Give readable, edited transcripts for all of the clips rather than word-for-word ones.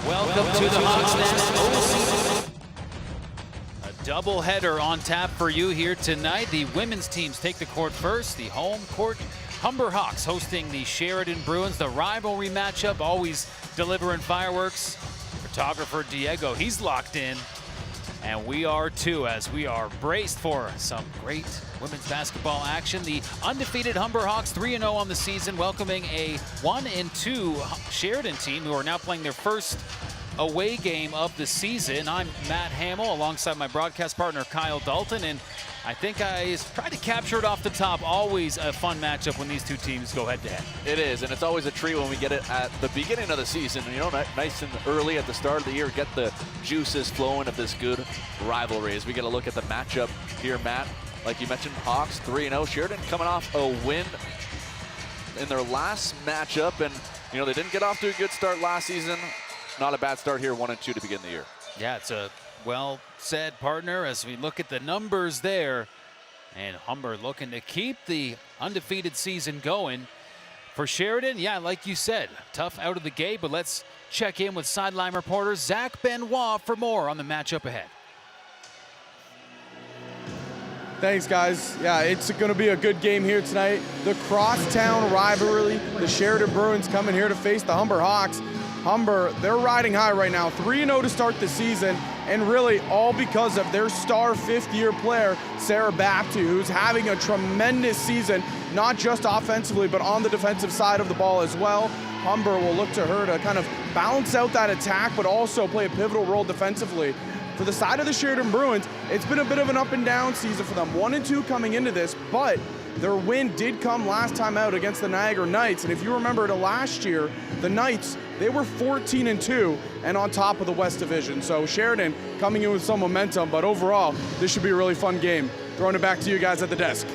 Welcome to the Hawks Nest. A doubleheader on tap for you here tonight. The women's teams take the court first. The home court, Humber Hawks hosting the Sheridan Bruins. The rivalry matchup, always delivering fireworks. Photographer Diego, he's locked in. And we are too, as we are braced for some great women's basketball action. The undefeated Humber Hawks 3-0 on the season, welcoming a 1-2 Sheridan team who are now playing their first away game of the season. I'm Matt Hamill alongside my broadcast partner Kyle Dalton, and I think I tried to capture it off the top. Always a fun matchup when these two teams go head-to-head. It is, and it's always a treat when we get it at the beginning of the season. You know, nice and early at the start of the year, get the juices flowing of this good rivalry. As we get a look at the matchup here, Matt, like you mentioned, Hawks 3-0. Sheridan coming off a win in their last matchup, and you know they didn't get off to a good start last season. Not a bad start here, 1-2 to begin the year. Yeah, it's a well said, partner, as we look at the numbers there. And Humber looking to keep the undefeated season going. For Sheridan, yeah, like you said, tough out of the gate, but let's check in with sideline reporter Zach Benoit for more on the matchup ahead. Thanks, guys. Yeah, it's going to be a good game here tonight. The crosstown rivalry, the Sheridan Bruins coming here to face the Humber Hawks. Humber, they're riding high right now, 3-0 to start the season, and really all because of their star fifth-year player, Sarah Baptu, who's having a tremendous season, not just offensively, but on the defensive side of the ball as well. Humber will look to her to kind of balance out that attack, but also play a pivotal role defensively. For the side of the Sheridan Bruins, it's been a bit of an up and down season for them, 1-2 coming into this, but their win did come last time out against the Niagara Knights. And if you remember to last year, the Knights, they were 14-2 and on top of the West Division. So Sheridan coming in with some momentum, but overall, this should be a really fun game. Throwing it back to you guys at the desk.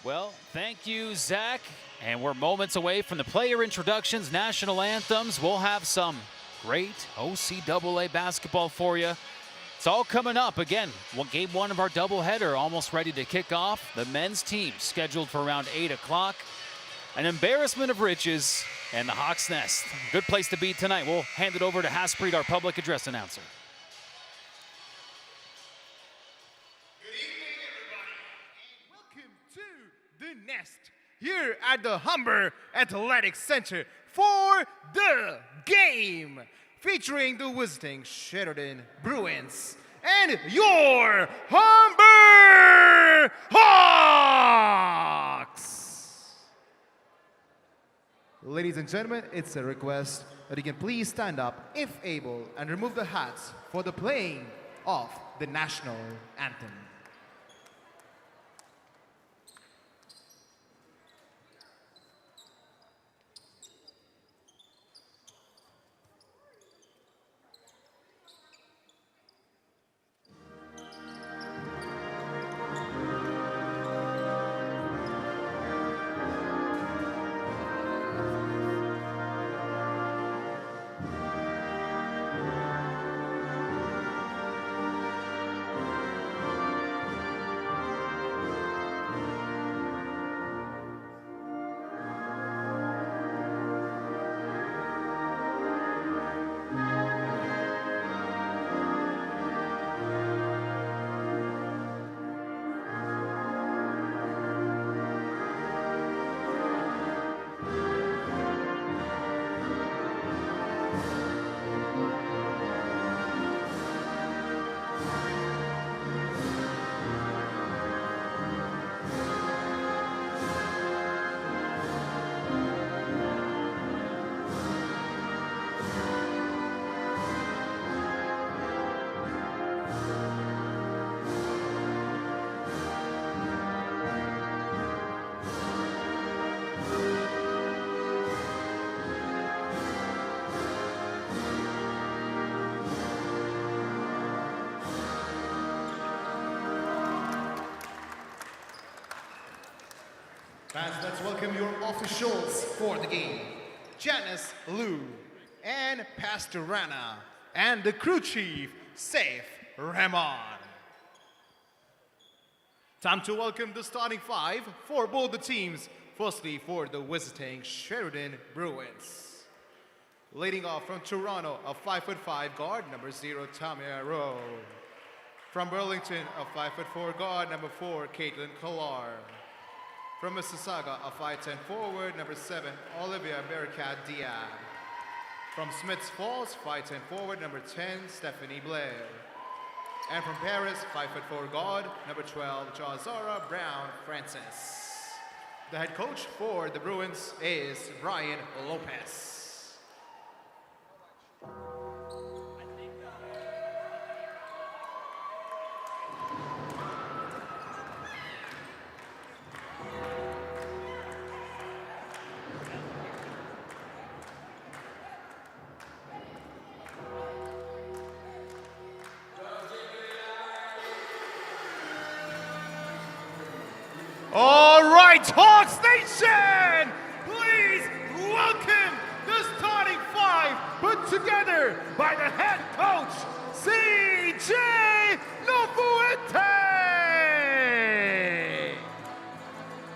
Well, thank you, Zach. And we're moments away from the player introductions, national anthems. We'll have some great OCAA basketball for you. It's all coming up. Again, game one of our doubleheader almost ready to kick off. The men's team scheduled for around 8 o'clock. An embarrassment of riches and the Hawks Nest. Good place to be tonight. We'll hand it over to Haspreet, our public address announcer. Good evening, everybody, and welcome to the Nest here at the Humber Athletic Center for the game, featuring the visiting Sheridan Bruins and your Humber Hawks. Ladies and gentlemen, it's a request that you can please stand up, if able, and remove the hats for the playing of the national anthem. Fans, let's welcome your officials for the game. Janice Liu and Pastor Rana and the crew chief, Saif Rahman. Time to welcome the starting five for both the teams. Firstly, for the visiting Sheridan Bruins. Leading off from Toronto, a 5'5" guard, number 0, Tamia Rowe. From Burlington, a 5'4" guard, number 4, Caitlin Collar. From Mississauga, a 5'10" forward, number 7, Olivia Bearcat Diaz. From Smiths Falls, 5'10" forward, number 10, Stephanie Blair. And from Paris, 5'4" guard, number 12, Jazara Brown Francis. The head coach for the Bruins is Brian Lopez. All right, Hawks Nation, please welcome the starting 5 put together by the head coach, CJ Nofuente.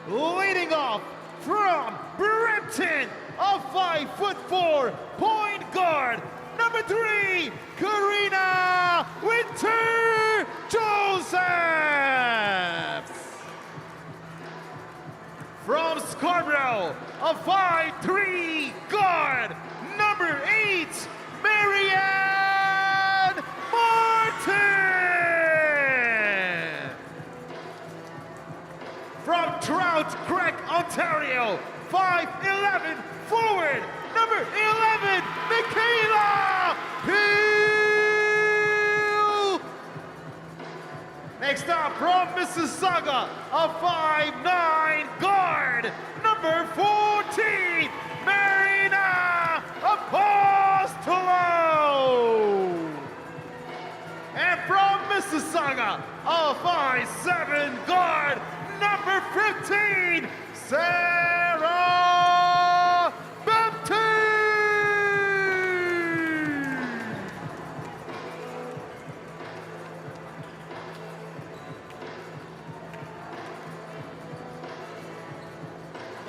Leading off from Brampton, a 5'4" point guard, number 3, Karina Winter Joseph. From Scarborough, a 5'3" guard, number 8, Marianne Martin. From Trout Creek, Ontario, 5'11" forward, number 11, Michaela Peel. Next up from Mississauga, a 5'9" guard, number 14, Marina Apostolo. And from Mississauga, a 5'7" guard, number 15, Sarah Baptiste.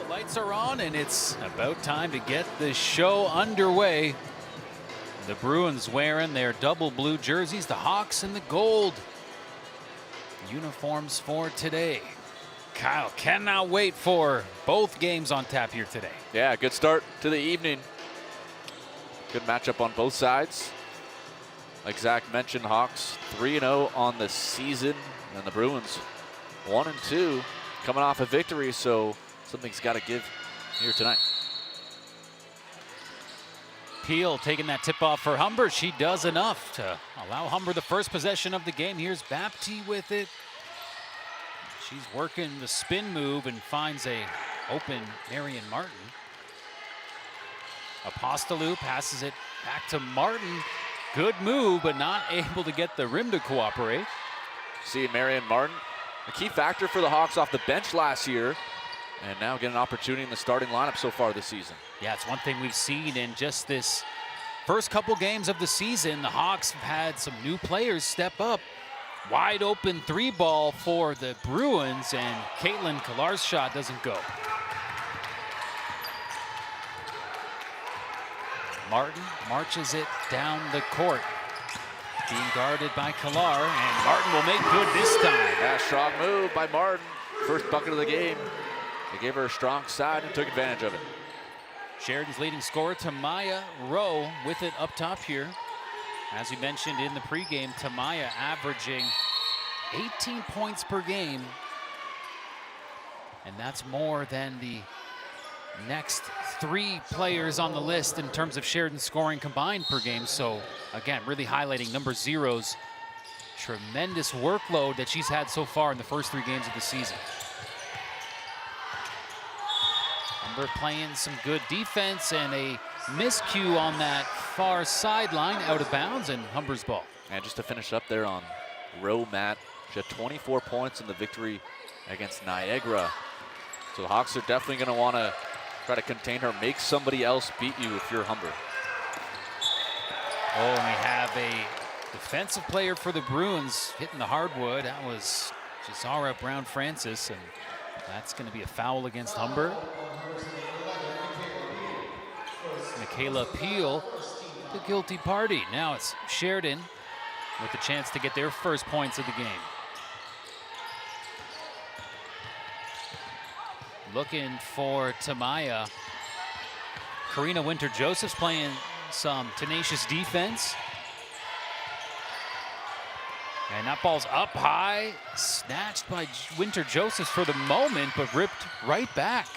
Lights are on, and it's about time to get the show underway. The Bruins wearing their double blue jerseys, the Hawks in the gold uniforms for today. Kyle cannot wait for both games on tap here today. Yeah, good start to the evening. Good matchup on both sides. Like Zach mentioned, Hawks 3-0 on the season, and the Bruins 1-2 coming off a victory, so something's got to give here tonight. Peel taking that tip off for Humber. She does enough to allow Humber the first possession of the game. Here's Baptiste with it. She's working the spin move and finds a open Marion Martin. Apostolou passes it back to Martin. Good move, but not able to get the rim to cooperate. See Marion Martin, a key factor for the Hawks off the bench last year, and now get an opportunity in the starting lineup so far this season. Yeah, it's one thing we've seen in just this first couple games of the season. The Hawks have had some new players step up. Wide open 3-ball for the Bruins, and Caitlin Collar's shot doesn't go. Martin marches it down the court. Being guarded by Collar, and Martin will make good this time. Yeah, strong move by Martin. First bucket of the game. They gave her a strong side and took advantage of it. Sheridan's leading scorer, Tamaya Rowe, with it up top here. As we mentioned in the pregame, Tamaya averaging 18 points per game. And that's more than the next 3 players on the list in terms of Sheridan scoring combined per game. So again, really highlighting number 0's tremendous workload that she's had so far in the first 3 games of the season. Humber playing some good defense, and a miscue on that far sideline, out of bounds, and Humber's ball. And just to finish up there on Rowe, Matt, she had 24 points in the victory against Niagara. So the Hawks are definitely going to want to try to contain her, make somebody else beat you if you're Humber. Oh, and we have a defensive player for the Bruins hitting the hardwood. That was Jazara Brown Francis, and that's going to be a foul against Humber. Michaela Peel, the guilty party. Now it's Sheridan with the chance to get their first points of the game. Looking for Tamaya. Karina Winter-Joseph's playing some tenacious defense. And that ball's up high, snatched by Winter-Josephs for the moment, but ripped right back.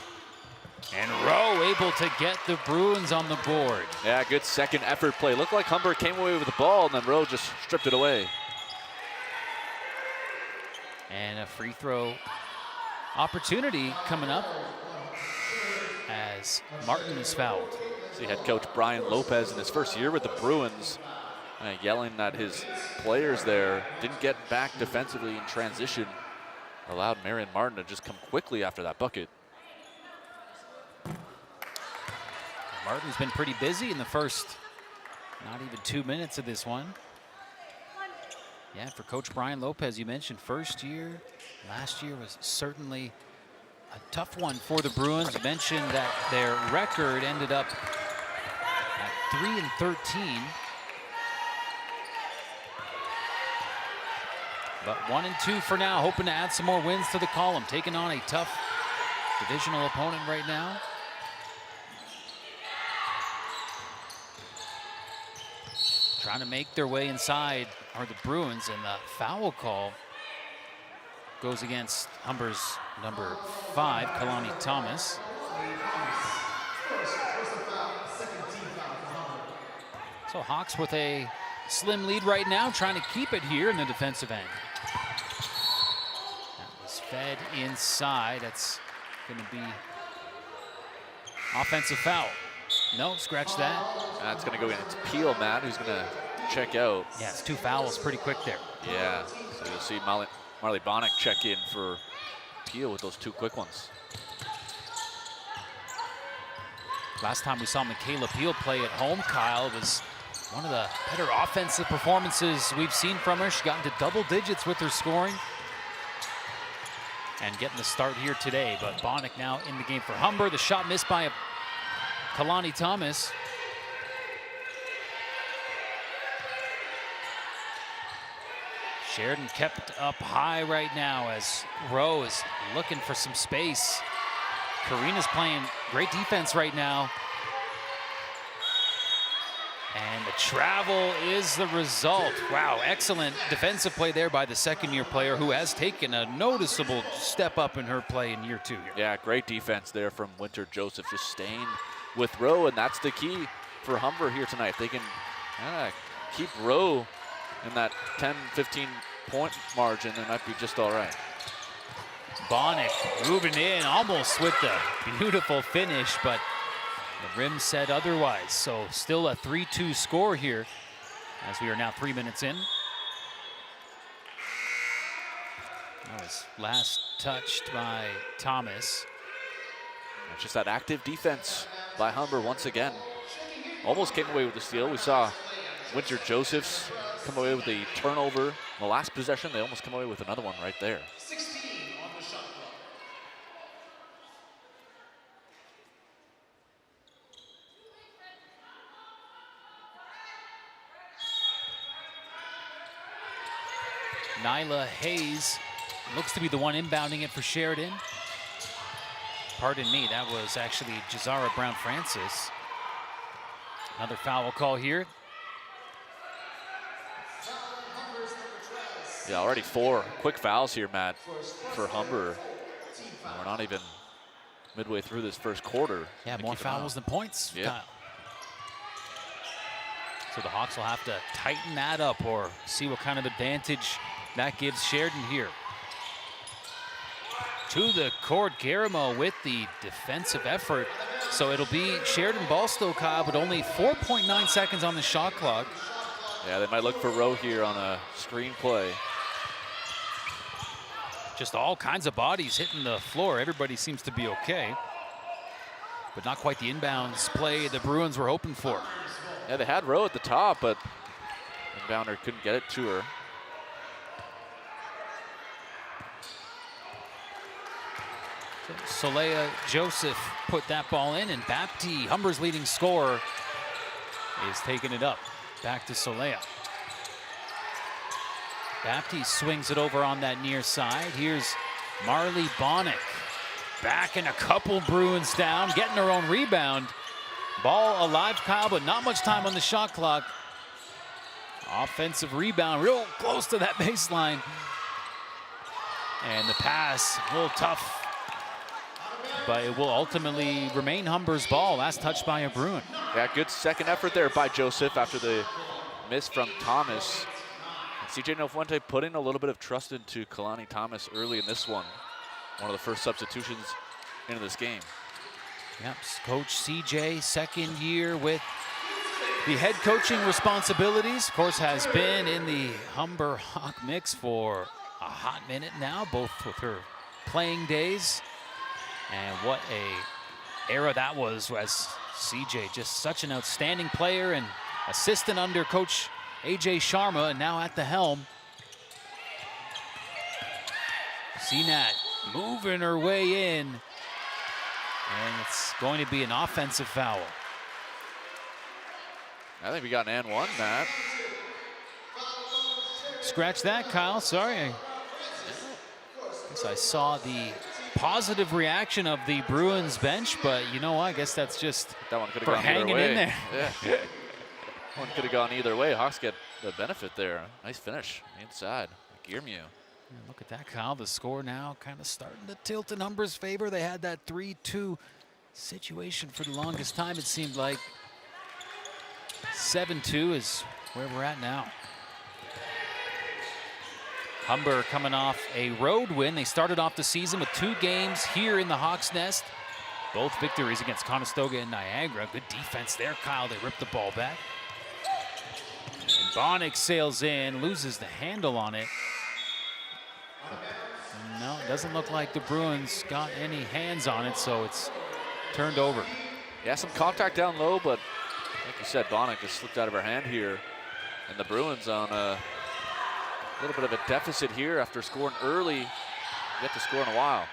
And Rowe able to get the Bruins on the board. Yeah, good second effort play. Looked like Humber came away with the ball, and then Rowe just stripped it away. And a free throw opportunity coming up as Martin is fouled. See head coach Brian Lopez in his first year with the Bruins yelling at his players there. Didn't get back defensively in transition. Allowed Marion Martin to just come quickly after that bucket. Martin's been pretty busy in the first not even 2 minutes of this one. Yeah, for Coach Brian Lopez, you mentioned first year. Last year was certainly a tough one for the Bruins. You mentioned that their record ended up at 3-13. But 1-2 for now, hoping to add some more wins to the column. Taking on a tough divisional opponent right now. Trying to make their way inside are the Bruins, and the foul call goes against Humber's number 5, Kalani Thomas. So Hawks with a slim lead right now, trying to keep it here in the defensive end. That was fed inside. That's going to be offensive foul. No, scratch that. That's going to go in. It's Peel, Matt, who's going to check out. Yeah, it's 2 fouls pretty quick there. Yeah, so you'll see Marley Bonnick check in for Peel with those 2 quick ones. Last time we saw Michaela Peel play at home, Kyle, was one of the better offensive performances we've seen from her. She got into double digits with her scoring and getting the start here today. But Bonnick now in the game for Humber. The shot missed by Kalani Thomas. Sheridan kept up high right now as Rowe is looking for some space. Karina's playing great defense right now. And the travel is the result. Wow, excellent defensive play there by the second-year player who has taken a noticeable step up in her play in year 2 here. Yeah, great defense there from Winter-Joseph, just staying with Rowe, and that's the key for Humber here tonight. They can keep Rowe in that 10-15 point margin, they might be just all right. Bonnick moving in almost with the beautiful finish, but the rim said otherwise. So still a 3-2 score here as we are now 3 minutes in. That was last touched by Thomas. It's just that active defense by Humber once again. Almost came away with the steal. We saw Winter-Josephs come away with a turnover. In the last possession, they almost come away with another one right there. 16 on the shot clock. Nyla Hayes looks to be the one inbounding it for Sheridan. Pardon me, that was actually Jazara Brown-Francis. Another foul call here. Yeah, already 4 quick fouls here, Matt, for Humber. We're not even midway through this first quarter. Yeah, more fouls than points. Yeah. Kyle. So the Hawks will have to tighten that up or see what kind of advantage that gives Sheridan here. To the court, Garamo with the defensive effort. So it'll be Sheridan ball still, Kyle, but only 4.9 seconds on the shot clock. Yeah, they might look for Rowe here on a screen play. Just all kinds of bodies hitting the floor. Everybody seems to be okay. But not quite the inbounds play the Bruins were hoping for. Yeah, they had Rowe at the top, but the inbounder couldn't get it to her. So Solea Joseph put that ball in, and Bapti, Humber's leading scorer, is taking it up. Back to Solea. Bapti swings it over on that near side. Here's Marley Bonnick. Backing a couple Bruins down, getting her own rebound. Ball alive, Kyle, but not much time on the shot clock. Offensive rebound, real close to that baseline. And the pass, a little tough, but it will ultimately remain Humber's ball. Last touch by a Bruin. Yeah, good second effort there by Joseph after the miss from Thomas. And CJ Nofuente putting a little bit of trust into Kalani Thomas early in this one. One of the first substitutions into this game. Yep, Coach CJ, second year with the head coaching responsibilities. Of course, has been in the Humber Hawk mix for a hot minute now, both with her playing days. And what a era that was, as CJ, just such an outstanding player and assistant under Coach AJ Sharma, and now at the helm. CNAT moving her way in, and it's going to be an offensive foul. I think we got an and one, Matt. Scratch that, Kyle. Sorry. I guess I saw the positive reaction of the Bruins bench, but you know what? I guess that's just that one could for have gone hanging either way. in there. Yeah. One could have gone either way. Hawks get the benefit there. Nice finish inside. Gearmew. Look at that, Kyle. The score now kind of starting to tilt in Humber's favor. They had that 3-2 situation for the longest time, it seemed like. 7-2 is where we're at now. Humber coming off a road win. They started off the season with 2 games here in the Hawks' Nest. Both victories against Conestoga and Niagara. Good defense there, Kyle. They ripped the ball back. And Bonnick sails in, loses the handle on it. No, it doesn't look like the Bruins got any hands on it, so it's turned over. Yeah, some contact down low, but like you said, Bonnick just slipped out of her hand here. And the Bruins on a little bit of a deficit here after scoring early. Yet to score in a while.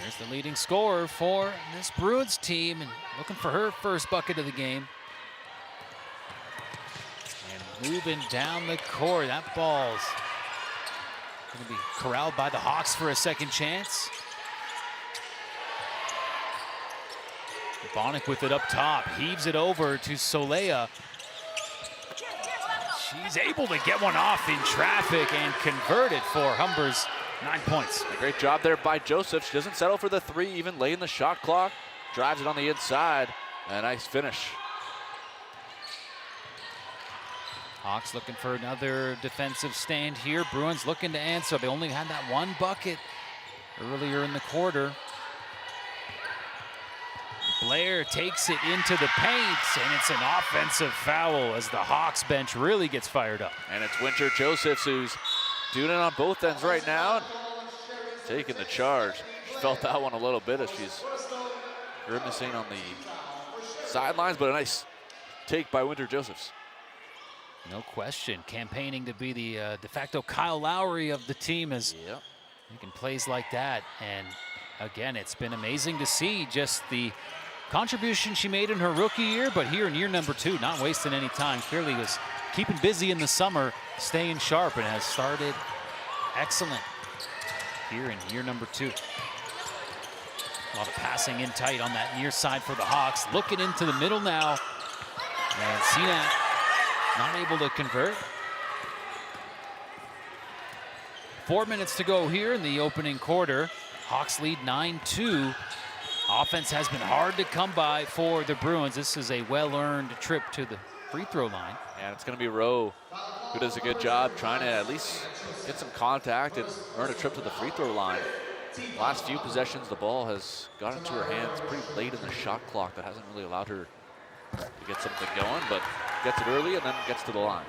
There's the leading scorer for this Bruins team, and looking for her first bucket of the game. And moving down the court, that ball's going to be corralled by the Hawks for a second chance. Bonnick with it up top, heaves it over to Solea. She's able to get one off in traffic and convert it for Humber's 9 points. A great job there by Joseph. She doesn't settle for the 3, even late in the shot clock. Drives it on the inside. A nice finish. Hawks looking for another defensive stand here. Bruins looking to answer. They only had that one bucket earlier in the quarter. Blair takes it into the paint, and it's an offensive foul as the Hawks bench really gets fired up. And it's Winter Josephs who's doing it on both ends right now. Taking the charge. She felt that one a little bit as she's grimacing on the sidelines, but a nice take by Winter Josephs. No question, campaigning to be the de facto Kyle Lowry of the team as making plays like that. And again, it's been amazing to see just the contribution she made in her rookie year, but here in year number 2, not wasting any time. Clearly was keeping busy in the summer, staying sharp, and has started excellent here in year number 2. A lot of passing in tight on that near side for the Hawks. Looking into the middle now, and CNAT not able to convert. 4 minutes to go here in the opening quarter. Hawks lead 9-2. Offense has been hard to come by for the Bruins. This is a well-earned trip to the free throw line. And it's going to be Rowe who does a good job trying to at least get some contact and earn a trip to the free throw line. Last few possessions, the ball has got into her hands pretty late in the shot clock. That hasn't really allowed her to get something going, but gets it early and then gets to the line.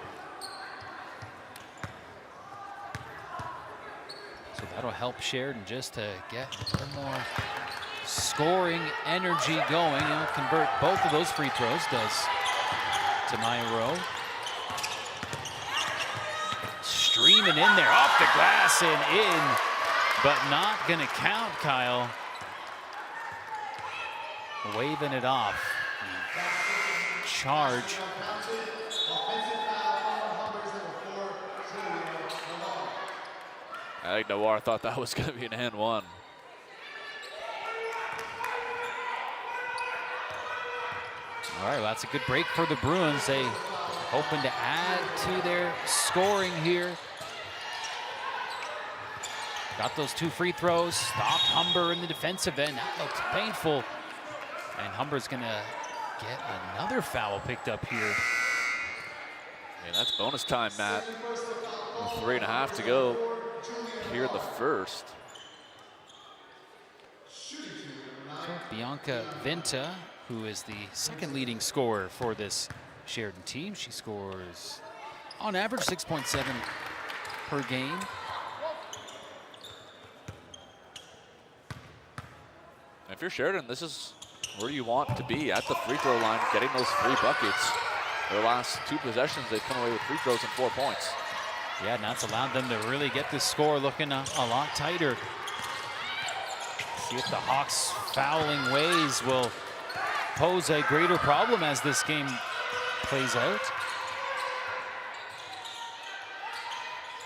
So that'll help Sheridan just to get a little more scoring energy going. He'll convert both of those free throws, does Tamaya Rowe. streaming in there, off the glass and in, but not gonna count, Kyle. Waving it off. Charge. I think Noir thought that was gonna be an and one. All right, well, that's a good break for the Bruins. They hoping to add to their scoring here. Got those 2 free throws, stopped Humber in the defensive end. That looked painful. And Humber's gonna get another foul picked up here. Yeah, that's bonus time, Matt. With 3.5 to go here in the first. So Bianca Vinta, who is the second leading scorer for this Sheridan team. She scores on average 6.7 per game. If you're Sheridan, this is where you want to be, at the free throw line, getting those 3 buckets. Their last 2 possessions, they've come away with free throws and 4 points. Yeah, and that's allowed them to really get this score looking a lot tighter. See if the Hawks' fouling ways will pose a greater problem as this game plays out.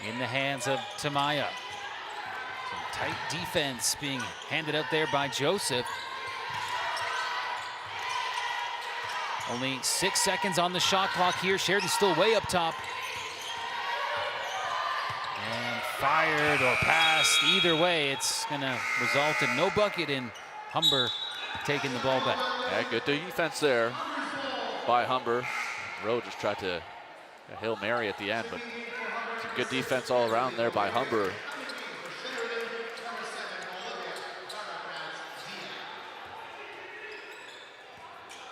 In the hands of Tamaya. Some tight defense being handed out there by Joseph. Only 6 seconds on the shot clock here. Sheridan's still way up top. And fired or passed. Either way, it's gonna result in no bucket in Humber taking the ball back. Yeah, good defense there by Humber. Rowe just tried to Hail Mary at the end, but some good defense all around there by Humber.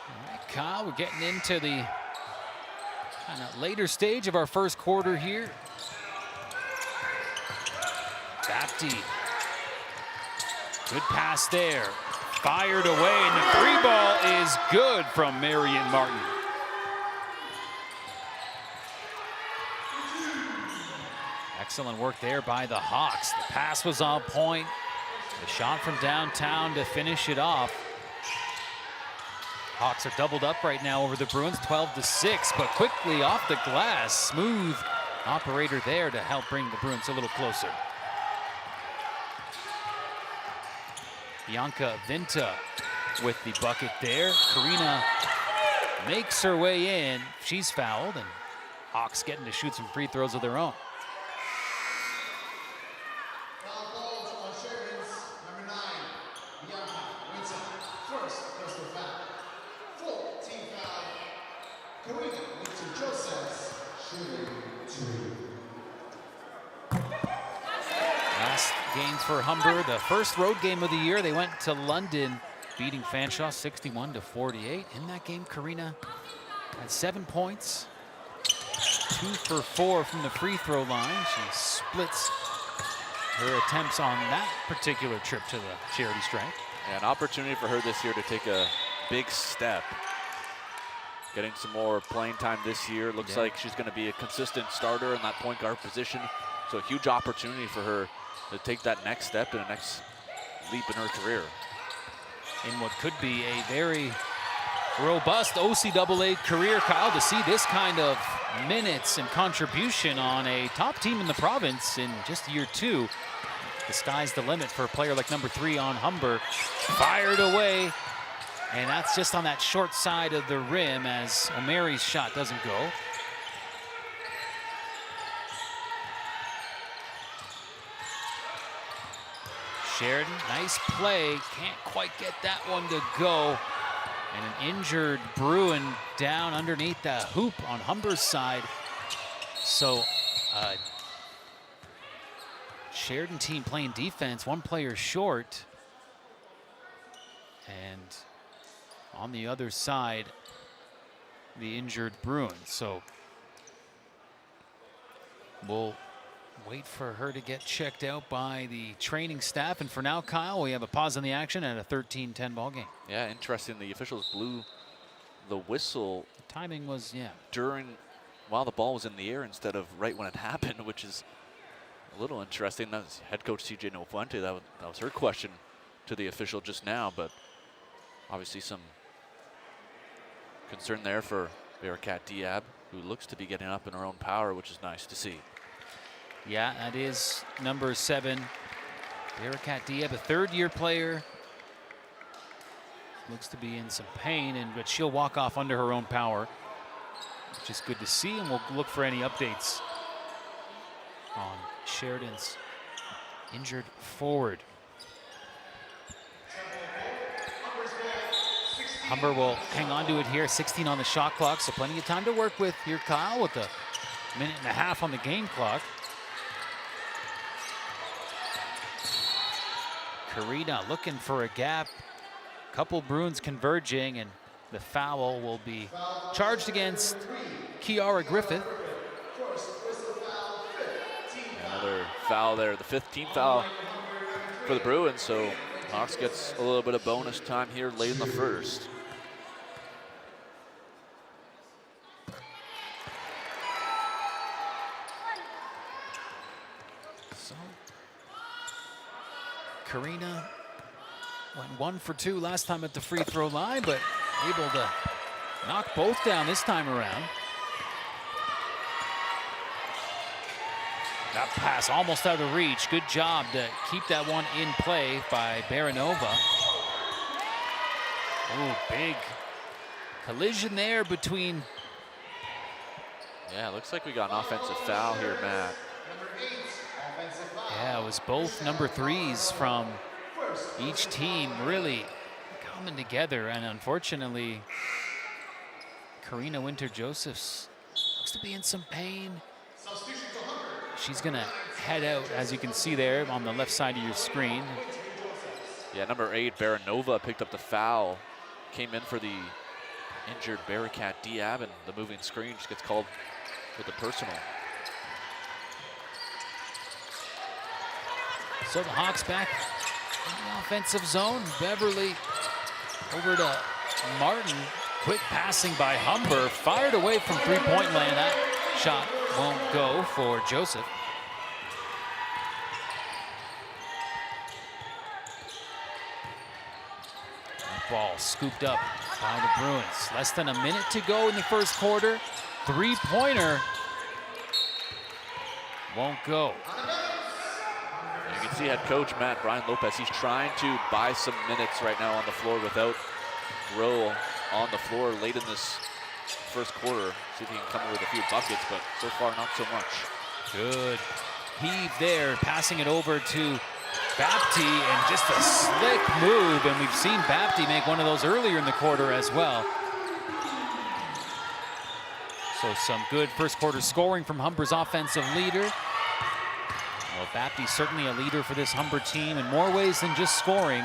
All right, Kyle, we're getting into the kind of later stage of our first quarter here. Bapti, good pass there. Fired away, and the 3 ball is good from Marion Martin. Excellent work there by the Hawks. The pass was on point. The shot from downtown to finish it off. Hawks are doubled up right now over the Bruins, 12-6, but quickly off the glass. Smooth operator there to help bring the Bruins a little closer. Bianca Vinta with the bucket there. Karina makes her way in. She's fouled, and Hawks getting to shoot some free throws of their own. Games for Humber, the first road game of the year. They went to London, beating Fanshawe 61-48. In that game, Karina had 7 points, 2 for 4 from the free throw line. She splits her attempts on that particular trip to the charity stripe. Yeah, an opportunity for her this year to take a big step. Getting some more playing time this year. Looks like she's going to be a consistent starter in that point guard position. So a huge opportunity for her to take that next step and a next leap in her career. In what could be a very robust OCAA career, Kyle, to see this kind of minutes and contribution on a top team in the province in just year 2. The sky's the limit for a player like number 3 on Humber. Fired away, and that's just on that short side of the rim as O'Mary's shot doesn't go. Sheridan, nice play, can't quite get that one to go. And an injured Bruin down underneath the hoop on Humber's side. So, Sheridan team playing defense, 1 player short. And on the other side, the injured Bruins. So, we'll wait for her to get checked out by the training staff. And for now, Kyle, we have a pause on the action and a 13-10 ball game. Yeah, interesting. The officials blew the whistle. The timing was, during while the ball was in the air instead of right when it happened, which is a little interesting. That was head coach CJ Nofuente. That was her question to the official just now, but obviously some concern there for Bearcat Diab, who looks to be getting up in her own power, which is nice to see. Yeah, that is number 7. Bearcat Diab, a third-year player. Looks to be in some pain, but she'll walk off under her own power, which is good to see, and we'll look for any updates on Sheridan's injured forward. Humber will hang on to it here, 16 on the shot clock, so plenty of time to work with here, Kyle, with a minute and a half on the game clock. Karina looking for a gap. Couple Bruins converging, and the foul will be charged against Kiara Griffith. Another foul there, the 15th foul for the Bruins, so Hawks gets a little bit of bonus time here late in the first. So Karina went 1 for 2 last time at the free throw line, but able to knock both down this time around. That pass almost out of reach. Good job to keep that one in play by Baranova. Oh, big collision there between. Yeah, looks like we got an offensive foul here, Matt. Yeah, it was both number 3s from each team really coming together, and unfortunately, Karina Winter-Josephs looks to be in some pain. She's gonna head out, as you can see there on the left side of your screen. Yeah, number 8, Baranova, picked up the foul, came in for the injured Bearcat Diab, and the moving screen just gets called with the personal. So the Hawks back in the offensive zone. Beverly over to Martin. Quick passing by Humber. Fired away from three-point land. That shot won't go for Joseph. That ball scooped up by the Bruins. Less than a minute to go in the first quarter. Three-pointer won't go. You can see head coach Brian Lopez, he's trying to buy some minutes right now on the floor without Rowe on the floor late in this first quarter. See if he can come with a few buckets, but so far not so much. Good heave there, passing it over to Bapti, and just a slick move, and we've seen Bapti make one of those earlier in the quarter as well. So some good first quarter scoring from Humber's offensive leader. Well, Bapti's certainly a leader for this Humber team in more ways than just scoring.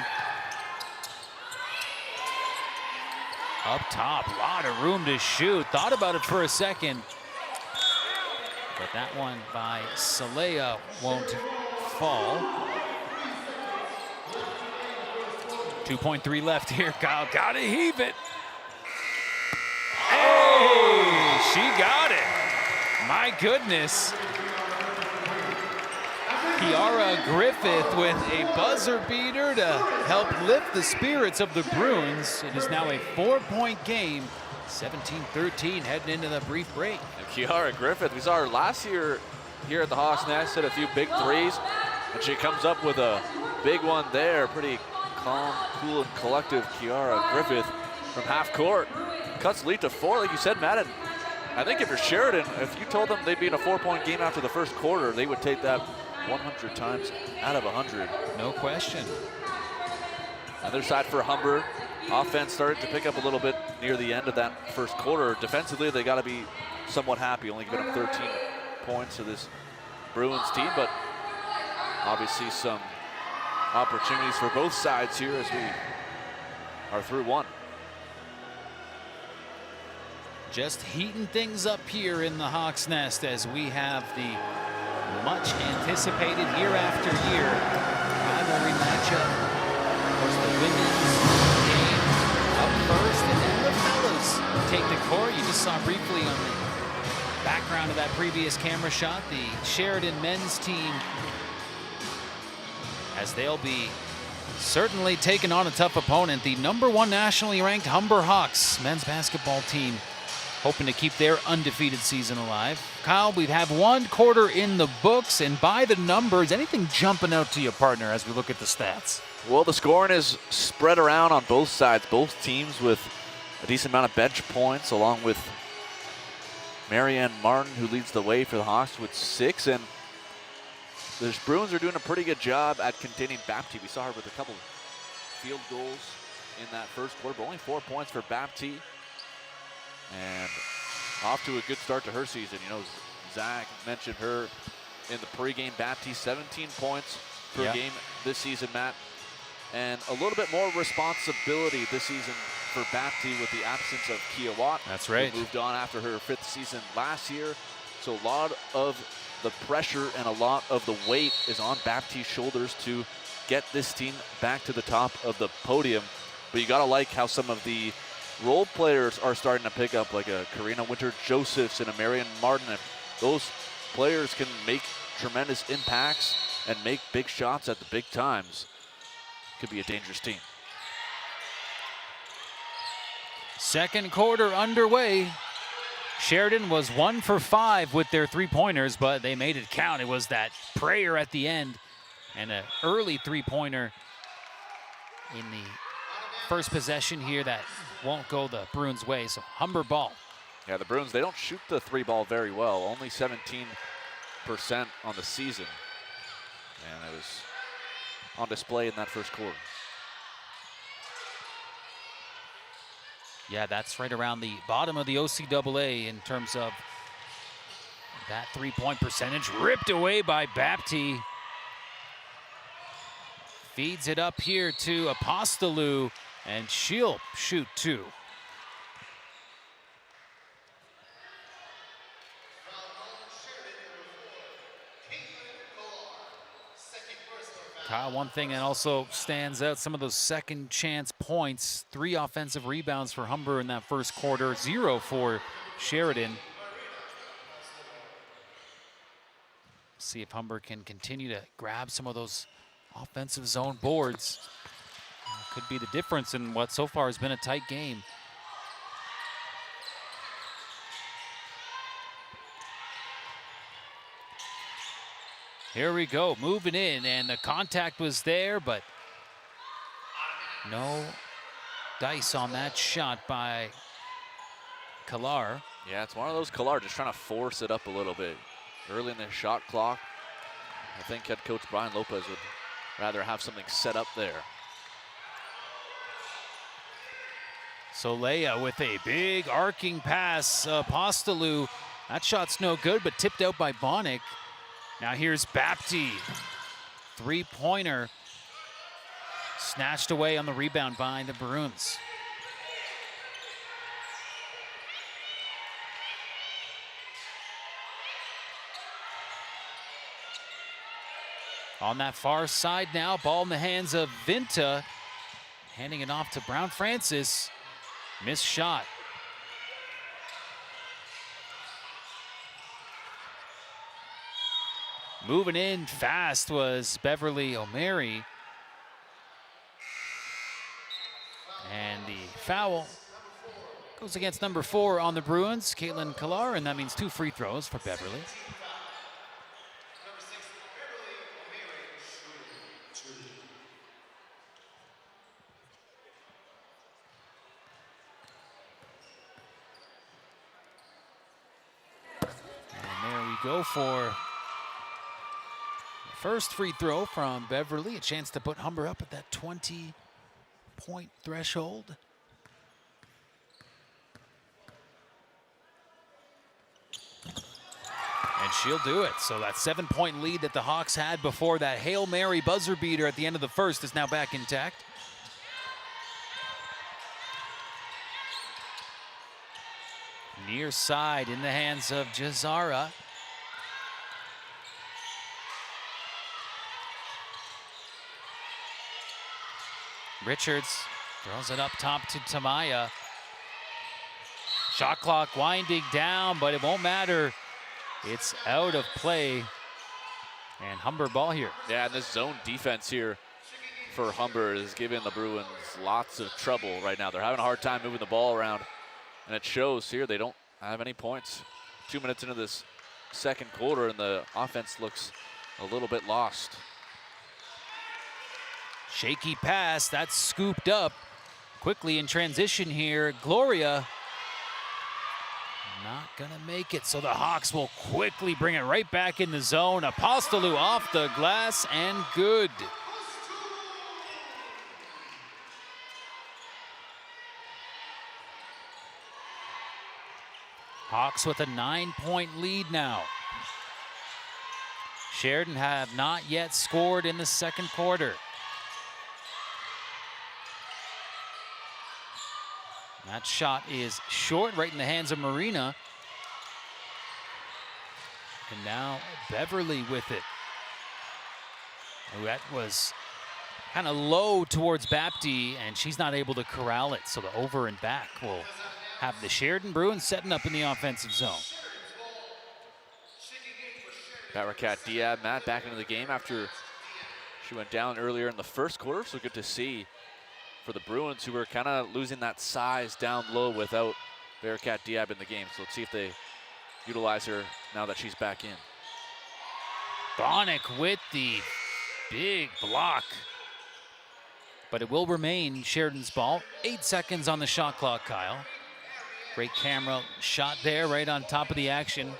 Up top, a lot of room to shoot. Thought about it for a second, but that one by Saleha won't fall. 2.3 left here, Kyle. Gotta heave it. Hey, she got it. My goodness. Kiara Griffith with a buzzer beater to help lift the spirits of the Bruins. It is now a 4-point game, 17-13 heading into the brief break. And Kiara Griffith, we saw her last year here at the Hawks Nest, hit a few big threes, and she comes up with a big one there. Pretty calm, cool, and collective Kiara Griffith from half court. Cuts lead to 4, like you said, Matt. And I think if you're Sheridan, if you told them they'd be in a 4-point game after the first quarter, they would take that 100 times out of 100. No question. Other side for Humber. Offense started to pick up a little bit near the end of that first quarter. Defensively, they got to be somewhat happy. Only giving up 13 points to this Bruins team, but obviously some opportunities for both sides here as we are through one. Just heating things up here in the Hawks Nest as we have the much anticipated year after year rivalry matchup. Of course, the women's game up first, and then the fellas take the court. You just saw briefly on the background of that previous camera shot, the Sheridan men's team, as they'll be certainly taking on a tough opponent, the #1 nationally ranked Humber Hawks men's basketball team, hoping to keep their undefeated season alive. Kyle, we have one quarter in the books, and by the numbers, anything jumping out to you, partner, as we look at the stats? Well, the scoring is spread around on both sides, both teams with a decent amount of bench points, along with Marianne Martin, who leads the way for the Hawks with 6. And the Bruins are doing a pretty good job at containing Baptiste. We saw her with a couple field goals in that first quarter, but only 4 points for Baptiste. And off to a good start to her season. You know, Zach mentioned her in the pregame. Baptiste, 17 points per game this season, Matt. And a little bit more responsibility this season for Baptiste with the absence of Kia Watt. That's right. Who moved on after her 5th season last year. So a lot of the pressure and a lot of the weight is on Baptiste's shoulders to get this team back to the top of the podium. But you gotta like how some of the role players are starting to pick up, like a Karina Winter-Josephs and a Marion Martin. If those players can make tremendous impacts and make big shots at the big times, could be a dangerous team. Second quarter underway. Sheridan was 1 for 5 with their 3-pointers, but they made it count. It was that prayer at the end and an early 3-pointer in the first possession here that won't go the Bruins' way. So Humber ball. Yeah, the Bruins, they don't shoot the 3-ball very well. Only 17% on the season. And it was on display in that first quarter. Yeah, that's right around the bottom of the OCAA in terms of that 3-point percentage. Ripped away by Baptiste. Feeds it up here to Apostolou, and she'll shoot 2. Kyle, one thing that also stands out, some of those second chance points, 3 offensive rebounds for Humber in that first quarter, 0 for Sheridan. See if Humber can continue to grab some of those offensive zone boards. Could be the difference in what so far has been a tight game. Here we go, moving in, and the contact was there, but no dice on that shot by Kalar. Yeah, it's one of those Kalar just trying to force it up a little bit. Early in the shot clock, I think head coach Brian Lopez would rather have something set up there. So Leia with a big arcing pass. Apostolou, that shot's no good, but tipped out by Bonnick. Now here's Baptiste. 3-pointer. Snatched away on the rebound by the Bruins. On that far side now, ball in the hands of Vinta. Handing it off to Brown Francis. Missed shot. Moving in fast was Beverly O'Mary. And the foul goes against number 4 on the Bruins, Caitlin Kalar, and that means 2 free throws for Beverly. And there we go for first free throw from Beverly, a chance to put Humber up at that 20-point threshold. And she'll do it. So that 7-point lead that the Hawks had before that Hail Mary buzzer beater at the end of the first is now back intact. Near side in the hands of Jazara. Richards throws it up top to Tamaya. Shot clock winding down, but it won't matter. It's out of play. And Humber ball here. Yeah, and this zone defense here for Humber is giving the Bruins lots of trouble right now. They're having a hard time moving the ball around, and it shows here. They don't have any points. 2 minutes into this second quarter, and the offense looks a little bit lost. Shaky pass, that's scooped up quickly in transition here. Gloria not gonna make it, so the Hawks will quickly bring it right back in the zone. Apostolou off the glass and good. Hawks with a 9-point lead now. Sheridan have not yet scored in the second quarter. That shot is short, right in the hands of Marina. And now Beverly with it. Oh, that was kind of low towards Bapti, and she's not able to corral it. So the over and back will have the Sheridan Bruins setting up in the offensive zone. Barakat Diab, Matt, back into the game after she went down earlier in the first quarter. So good to see for the Bruins, who were kind of losing that size down low without Barakat Diab in the game. So let's see if they utilize her now that she's back in. Bonick with the big block. But it will remain Sheridan's ball. 8 seconds on the shot clock, Kyle. Great camera shot there, right on top of the action.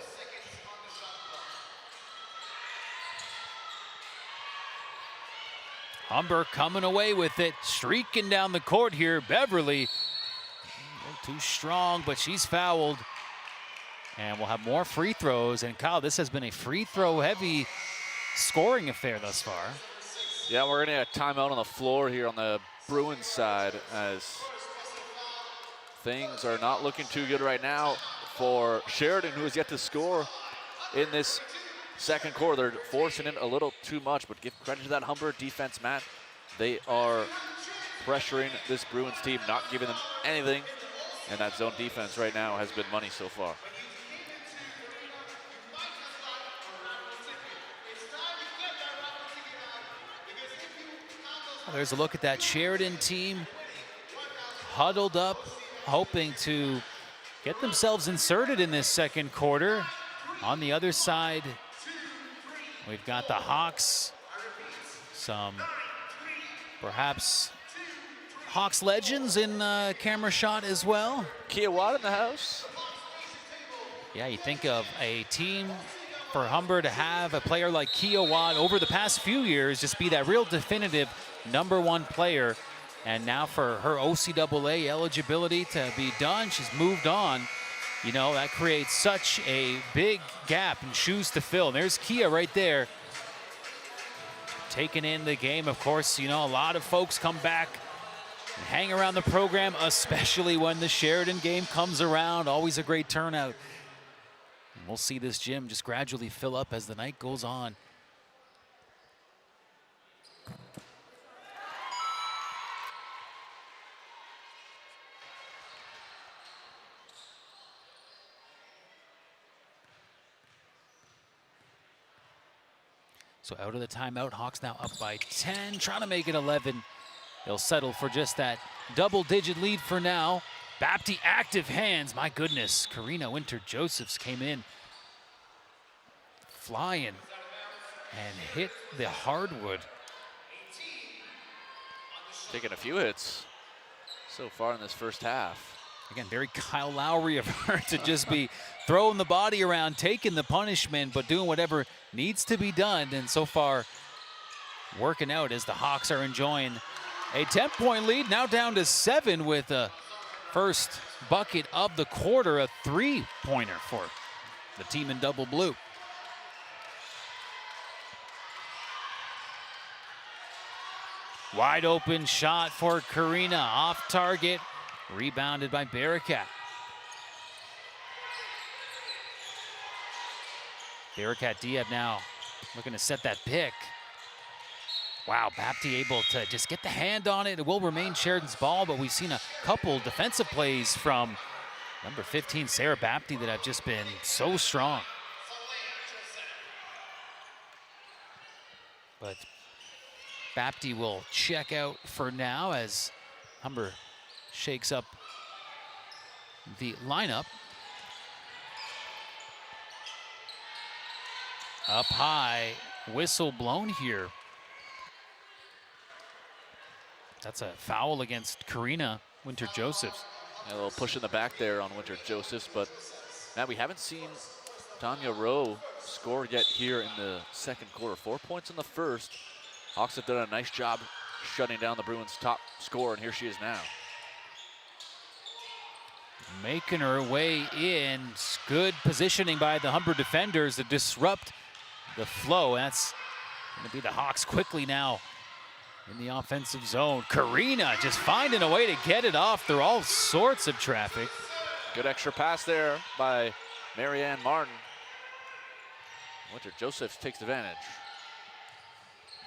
Humber coming away with it, streaking down the court here. Beverly, too strong, but she's fouled. And we'll have more free throws. And Kyle, this has been a free throw heavy scoring affair thus far. Yeah, we're gonna get a timeout on the floor here on the Bruins side, as things are not looking too good right now for Sheridan, who has yet to score in this second quarter. They're forcing it a little too much, but give credit to that Humber defense, Matt. They are pressuring this Bruins team, not giving them anything, and that zone defense right now has been money so far. There's a look at that Sheridan team, huddled up, hoping to get themselves inserted in this second quarter. On the other side, we've got the Hawks, some perhaps Hawks legends in camera shot as well. Kia Watt in the house. Yeah, you think of a team for Humber to have a player like Kia Watt over the past few years, just be that real definitive #1 player. And now for her OCAA eligibility to be done, she's moved on. You know, that creates such a big gap and shoes to fill. And there's Kia right there, taking in the game. Of course, you know, a lot of folks come back and hang around the program, especially when the Sheridan game comes around. Always a great turnout. And we'll see this gym just gradually fill up as the night goes on. So out of the timeout, Hawks now up by 10, trying to make it 11. They'll settle for just that double-digit lead for now. Bapti active hands, my goodness. Karina Winter-Josephs came in flying and hit the hardwood. Taking a few hits so far in this first half. Again, very Kyle Lowry of her to just be throwing the body around, taking the punishment, but doing whatever needs to be done. And so far, working out as the Hawks are enjoying a 10-point lead, now down to 7 with a first bucket of the quarter, a 3-pointer for the team in double blue. Wide open shot for Karina, off target. Rebounded by Barakat. Barakat Diab now looking to set that pick. Wow, Bapti able to just get the hand on it. It will remain Sheridan's ball, but we've seen a couple defensive plays from number 15, Sarah Bapti, that have just been so strong. But Bapty will check out for now as Humber shakes up the lineup. Up high, whistle blown here. That's a foul against Karina Winter-Josephs. A little push in the back there on Winter-Josephs, but Matt, we haven't seen Tanya Rowe score yet here in the second quarter. 4 points in the first. Hawks have done a nice job shutting down the Bruins' top scorer, and here she is now. Making her way in. Good positioning by the Humber defenders to disrupt the flow. That's going to be the Hawks quickly now in the offensive zone. Karina just finding a way to get it off through all sorts of traffic. Good extra pass there by Marianne Martin. Winter-Josephs takes advantage.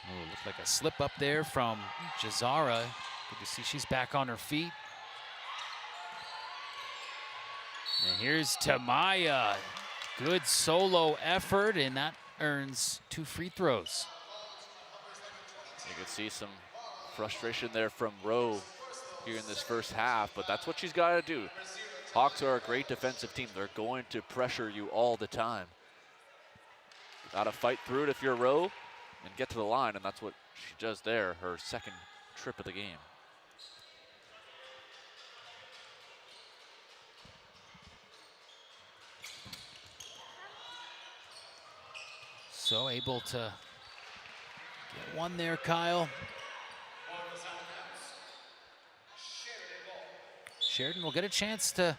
Oh, looked like a slip up there from Jazara. Good to see she's back on her feet. And here's Tamaya. Good solo effort, and that earns 2 free throws. You can see some frustration there from Rowe here in this first half, but that's what she's got to do. Hawks are a great defensive team. They're going to pressure you all the time. Got to fight through it if you're Rowe and get to the line, and that's what she does there, her second trip of the game. So able to get one there, Kyle. Sheridan will get a chance to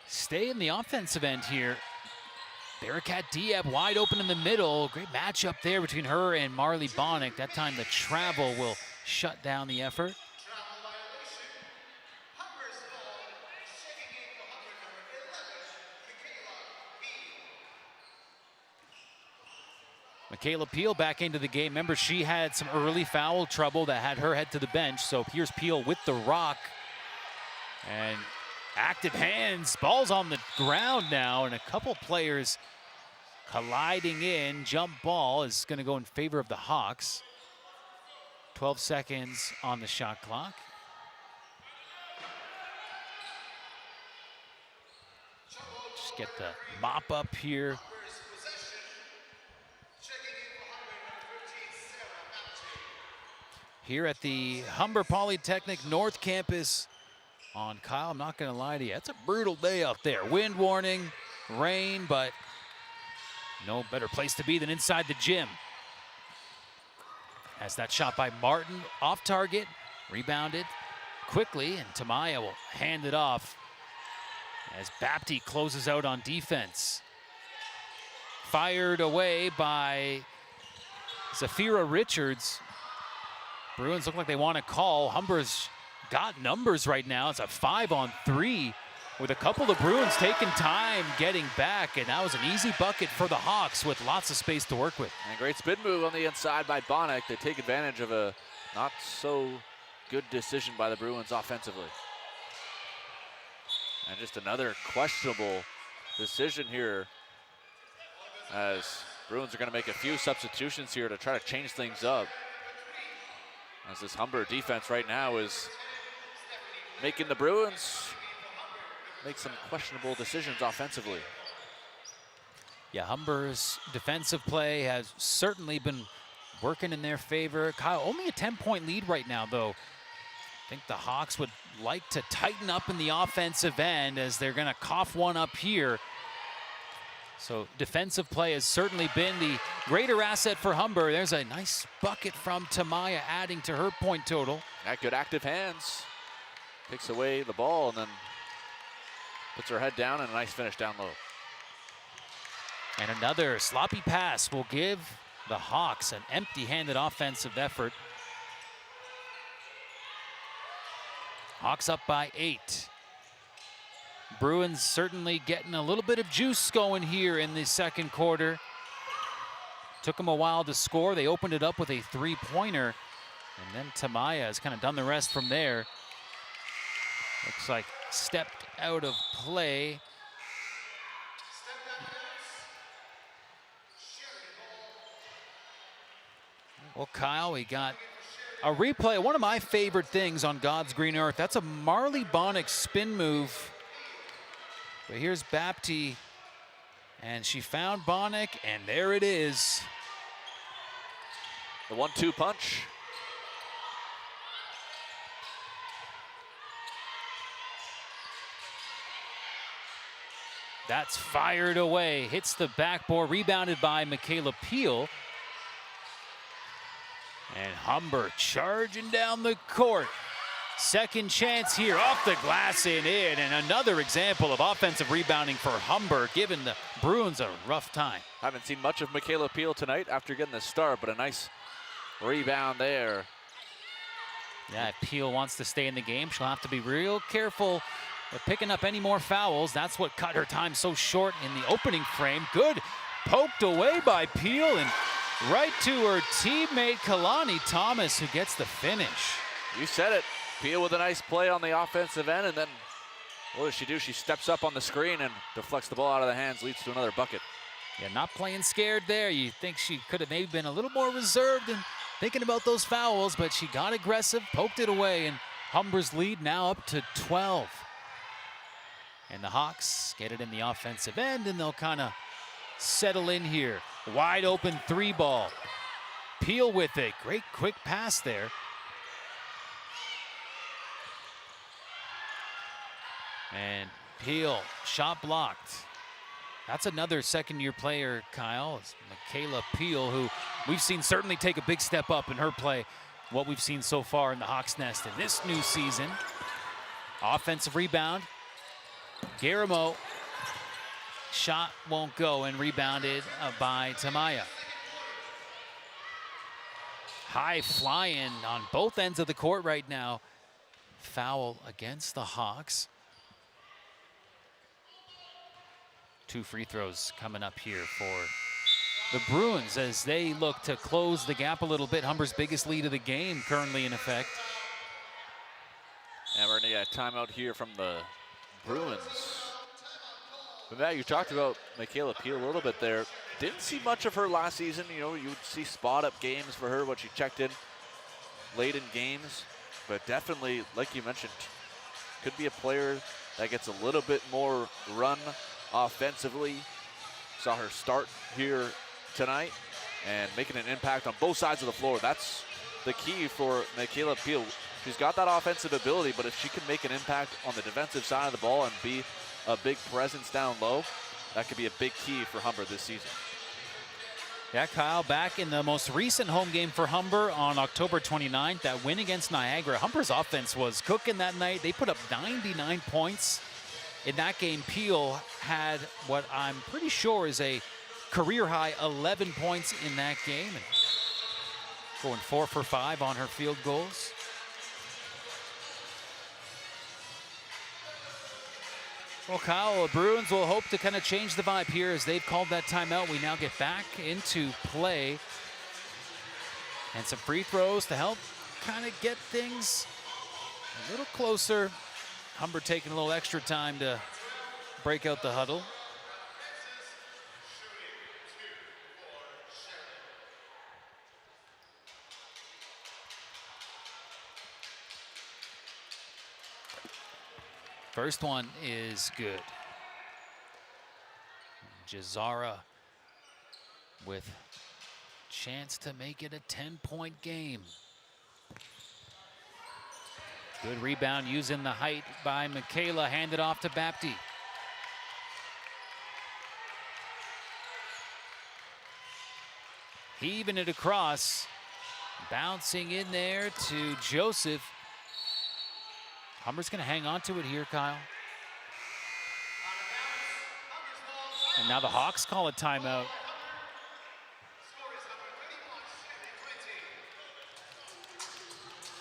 stay in the offensive end here. Bearcat Diab wide open in the middle. Great matchup there between her and Marley Bonnick. That time the travel will shut down the effort. Michaela Peel back into the game. Remember, she had some early foul trouble that had her head to the bench. So here's Peel with the rock. And active hands. Ball's on the ground now, and a couple players colliding in. Jump ball is going to go in favor of the Hawks. 12 seconds on the shot clock. Just get the mop up here. Here at the Humber Polytechnic North Campus on Kyle, I'm not going to lie to you. It's a brutal day out there. Wind warning, rain, but no better place to be than inside the gym. As that shot by Martin off target, rebounded quickly, and Tamaya will hand it off as Bapty closes out on defense. Fired away by Zafira Richards. Bruins look like they want to call. Humber's got numbers right now. It's a 5-on-3 with a couple of Bruins taking time getting back, and that was an easy bucket for the Hawks with lots of space to work with. And a great spin move on the inside by Bonnick. They take advantage of a not so good decision by the Bruins offensively. And just another questionable decision here as Bruins are going to make a few substitutions here to try to change things up. As this Humber defense right now is making the Bruins make some questionable decisions offensively. Yeah, Humber's defensive play has certainly been working in their favor. Kyle, only a 10-point lead right now, though. I think the Hawks would like to tighten up in the offensive end as they're going to cough one up here. So defensive play has certainly been the greater asset for Humber. There's a nice bucket from Tamaya adding to her point total. That good active hands. Takes away the ball and then puts her head down and a nice finish down low. And another sloppy pass will give the Hawks an empty-handed offensive effort. Hawks up by 8. Bruins certainly getting a little bit of juice going here in the second quarter. Took them a while to score. They opened it up with a 3-pointer. And then Tamaya has kind of done the rest from there. Looks like stepped out of play. Well, Kyle, we got a replay. One of my favorite things on God's green earth. That's a Marley Bonnick spin move. But here's Bapti, and she found Bonnick, and there it is. The 1-2 punch. That's fired away, hits the backboard, rebounded by Michaela Peel. And Humber charging down the court. Second chance here, off the glass and in. And another example of offensive rebounding for Humber, giving the Bruins a rough time. Haven't seen much of Michaela Peel tonight after getting the start, but a nice rebound there. Yeah, if Peel wants to stay in the game, she'll have to be real careful of picking up any more fouls. That's what cut her time so short in the opening frame. Good, poked away by Peel, and right to her teammate Kalani Thomas, who gets the finish. You said it. Peel with a nice play on the offensive end, and then what does she do? She steps up on the screen and deflects the ball out of the hands, leads to another bucket. Yeah, not playing scared there. You think she could have maybe been a little more reserved and thinking about those fouls, but she got aggressive, poked it away, and Humber's lead now up to 12. And the Hawks get it in the offensive end, and they'll kind of settle in here. Wide open 3-ball. Peel with it. Great quick pass there. And Peel, shot blocked. That's another second-year player, Kyle. It's Michaela Peel, who we've seen certainly take a big step up in her play, what we've seen so far in the Hawks' nest in this new season. Offensive rebound. Garamo, shot won't go, and rebounded by Tamaya. High flying on both ends of the court right now. Foul against the Hawks. 2 free throws coming up here for the Bruins as they look to close the gap a little bit. Humber's biggest lead of the game currently in effect. And we're gonna get a timeout here from the Bruins. But Matt, you talked about Michaela Peel a little bit there. Didn't see much of her last season. You know, you would see spot-up games for her when she checked in late in games. But definitely, like you mentioned, could be a player that gets a little bit more run offensively. Saw her start here tonight and making an impact on both sides of the floor. That's the key for Michaela Peel. She's got that offensive ability, but if she can make an impact on the defensive side of the ball and be a big presence down low, that could be a big key for Humber this season. Yeah, Kyle, back in the most recent home game for Humber on October 29th, that win against Niagara, Humber's offense was cooking that night. They put up 99 points. In that game, Peel had what I'm pretty sure is a career-high 11 points in that game, and going 4 for 5 on her field goals. Well, Kyle, the Bruins will hope to kind of change the vibe here as they've called that timeout. We now get back into play. And some free throws to help kind of get things a little closer. Humber taking a little extra time to break out the huddle. First one is good. Jazara with chance to make it a 10-point game. Good rebound using the height by Michaela, handed off to Bapti. Heaving it across, bouncing in there to Joseph. Humber's gonna hang on to it here, Kyle. And now the Hawks call a timeout.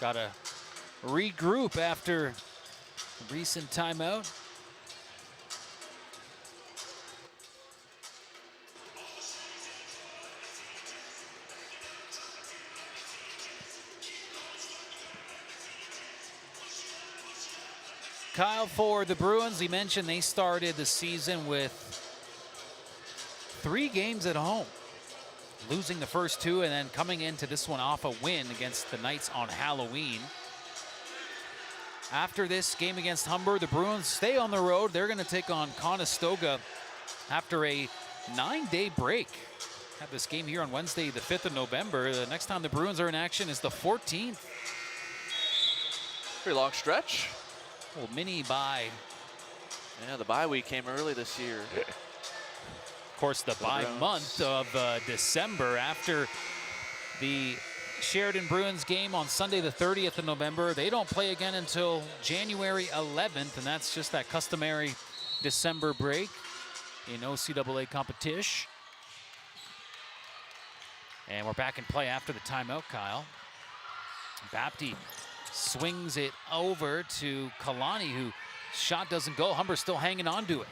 Gotta regroup after a recent timeout. Kyle, for the Bruins, he mentioned they started the season with 3 games at home. losing the first two and then coming into this one off a win against the Knights on Halloween. After this game against Humber, the Bruins stay on the road. They're going to take on Conestoga after a 9-day break. Have this game here on Wednesday, the 5th of November. The next time the Bruins are in action is the 14th. Pretty long stretch. Well, mini bye. Yeah, the bye week came early this year. Of course, the bye Bruins. month of December after the Sheridan Bruins game on Sunday, the 30th of November. They don't play again until January 11th, and that's just that customary December break in OCAA competition. And we're back in play after the timeout, Kyle. Bapti swings it over to Kalani, who shot doesn't go. Humber still hanging on to it.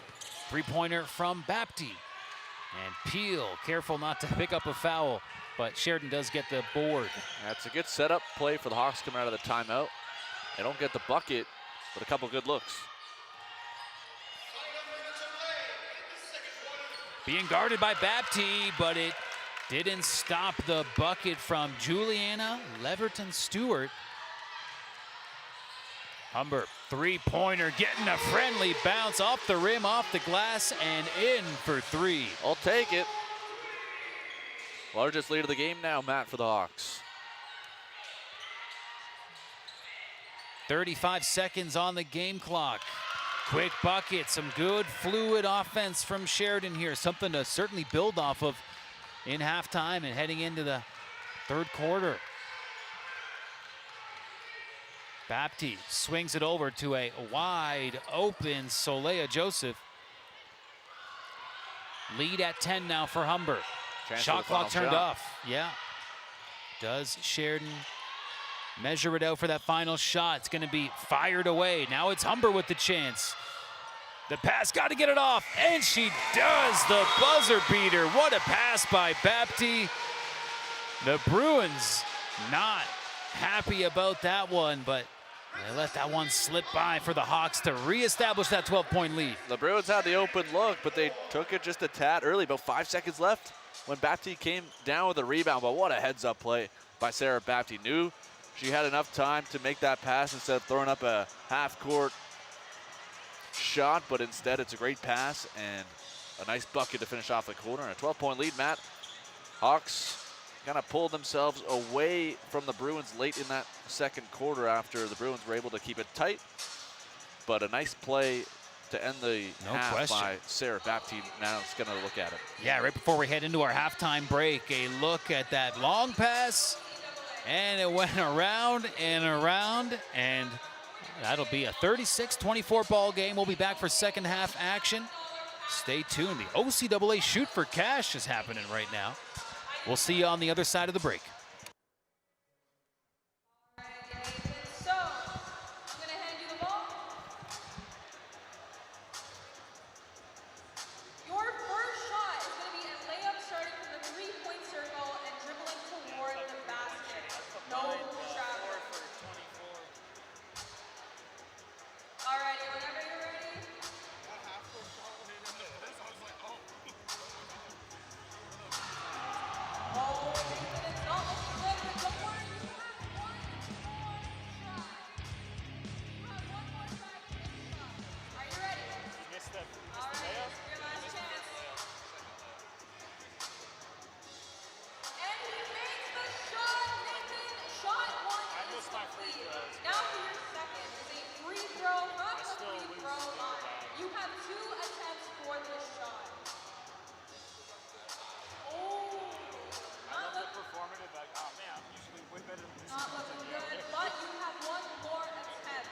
Three-pointer from Bapti. And Peel, careful not to pick up a foul, but Sheridan does get the board. That's a good setup play for the Hawks coming out of the timeout. They don't get the bucket, but a couple good looks. Being guarded by Bapti, but it didn't stop the bucket from Juliana Leverton-Stewart. Humber, three-pointer, getting a friendly bounce off the rim, off the glass, and in for three. I'll take it. Largest lead of the game now, Matt, for the Hawks. 35 seconds on the game clock. Quick bucket, some good fluid offense from Sheridan here. Something to certainly build off of in halftime and heading into the third quarter. Bapti swings it over to a wide open Solea Joseph. Lead at 10 now for Humber. Shot clock turned off. Yeah. Does Sheridan measure it out for that final shot? It's going to be fired away. Now it's Humber with the chance. The pass, got to get it off, and she does. The buzzer beater. What a pass by Bapti. The Bruins not happy about that one, but they let that one slip by for the Hawks to reestablish that 12-point lead. The Bruins had the open look, but they took it just a tad early, about 5 seconds left when Bapti came down with a rebound. But what a heads-up play by Sarah Bapti. Knew she had enough time to make that pass instead of throwing up a half-court shot, but instead it's a great pass and a nice bucket to finish off the quarter. And a 12-point lead, Matt. Hawks kind of pulled themselves away from the Bruins late in that second quarter after the Bruins were able to keep it tight. But a nice play to end the half by Sarah Bapti. Now it's going to look at it. Yeah, right before we head into our halftime break, a look at that long pass, and it went around and around, and that'll be a 36-24 ball game. We'll be back for second half action. Stay tuned. The OCAA Shoot for Cash is happening right now. We'll see you on the other side of the break. So, I'm going to hand you the ball. Your first shot is going to be a layup starting from the three-point circle and dribbling toward the basket. No travel. Alrighty, whenever you're ready. Oh, it's not looking good, but don't worry, you have one more try. You have one more try to make the shot. Are you ready? All right, this is your last chance. And he makes the shot, Nathan. Shot one is complete. Now for your second is a free throw from the free throw line. You have 2 attempts for this shot. Not looking good, but you have one more attempt.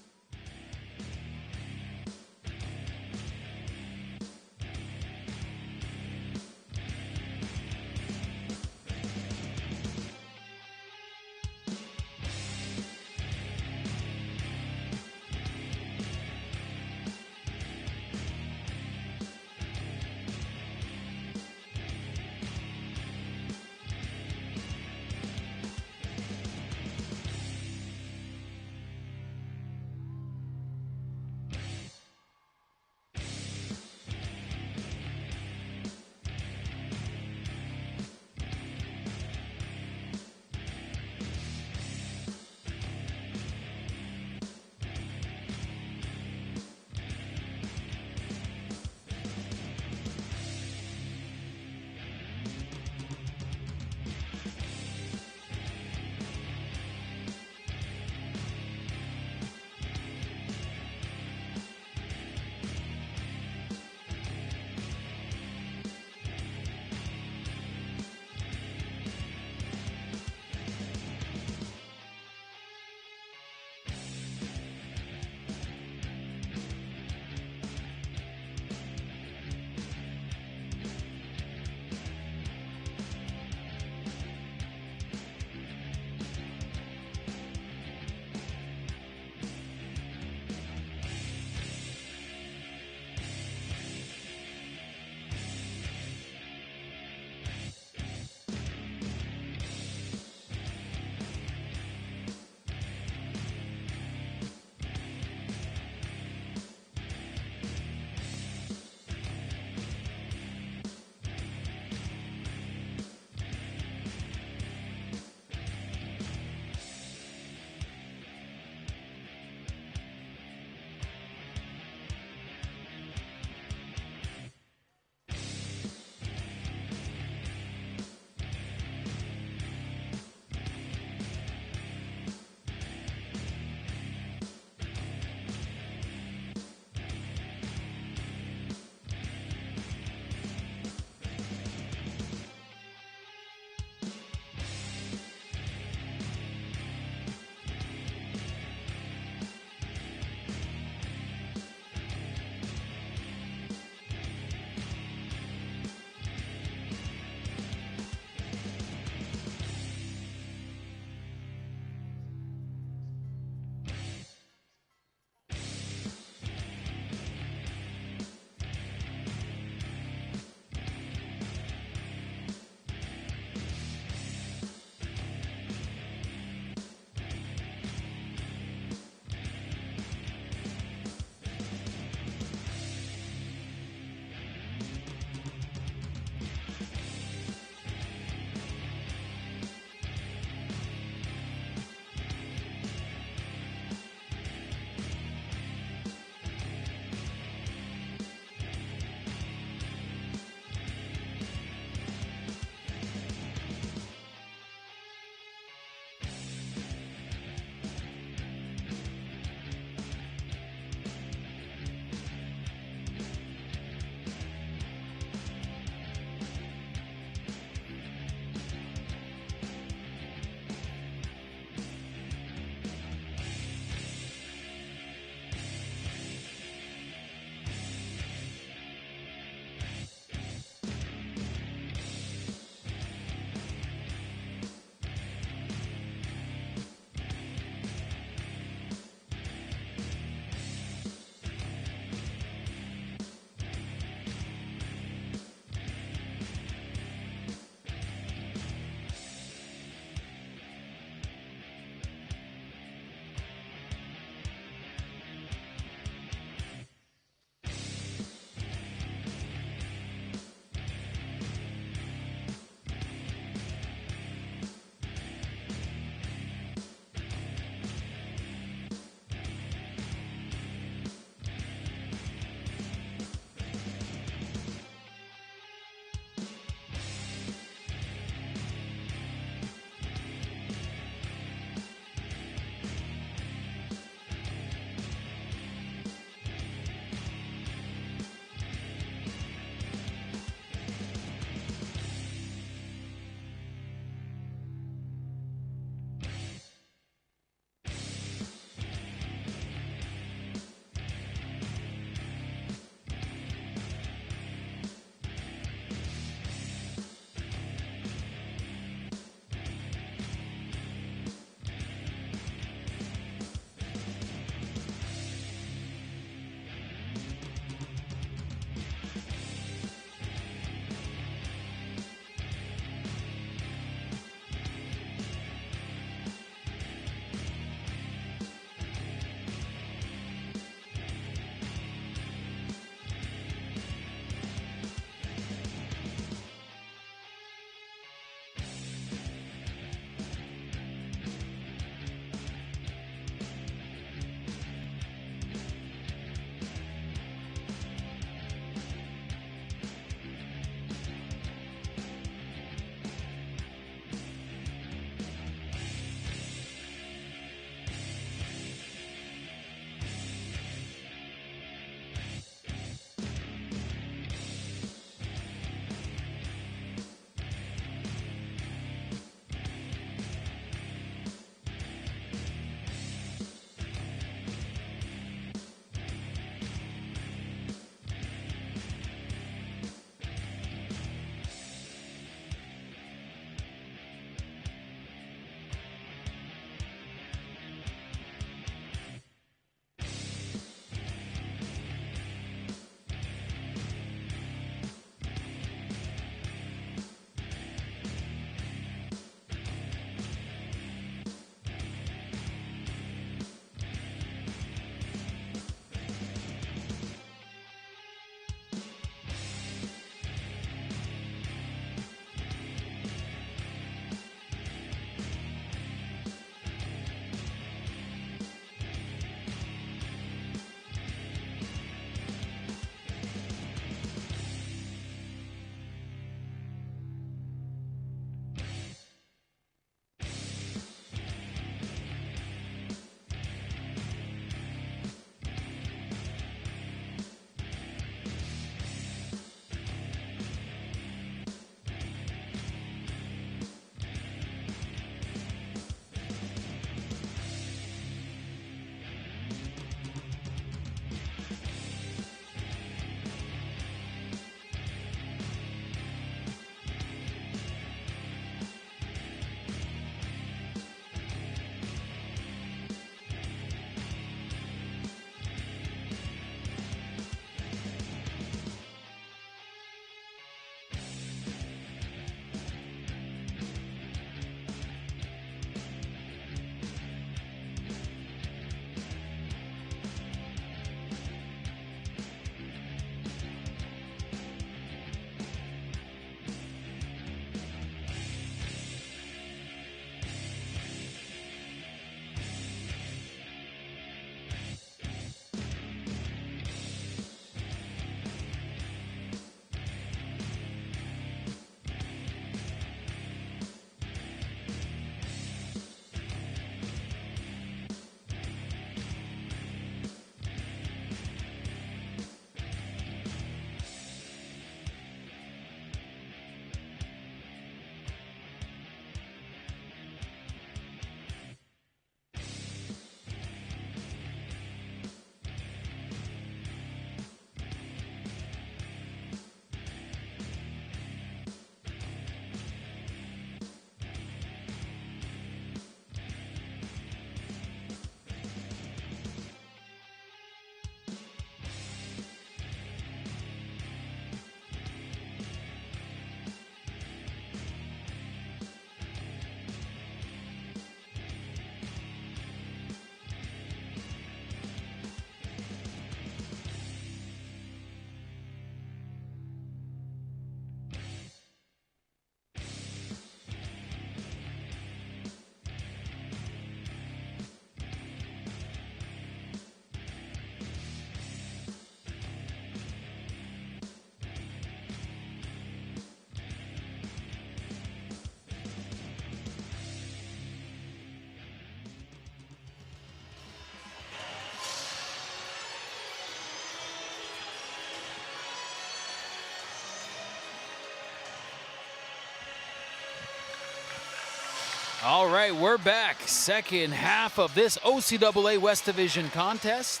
All right, we're back. Second half of this OCAA West Division contest.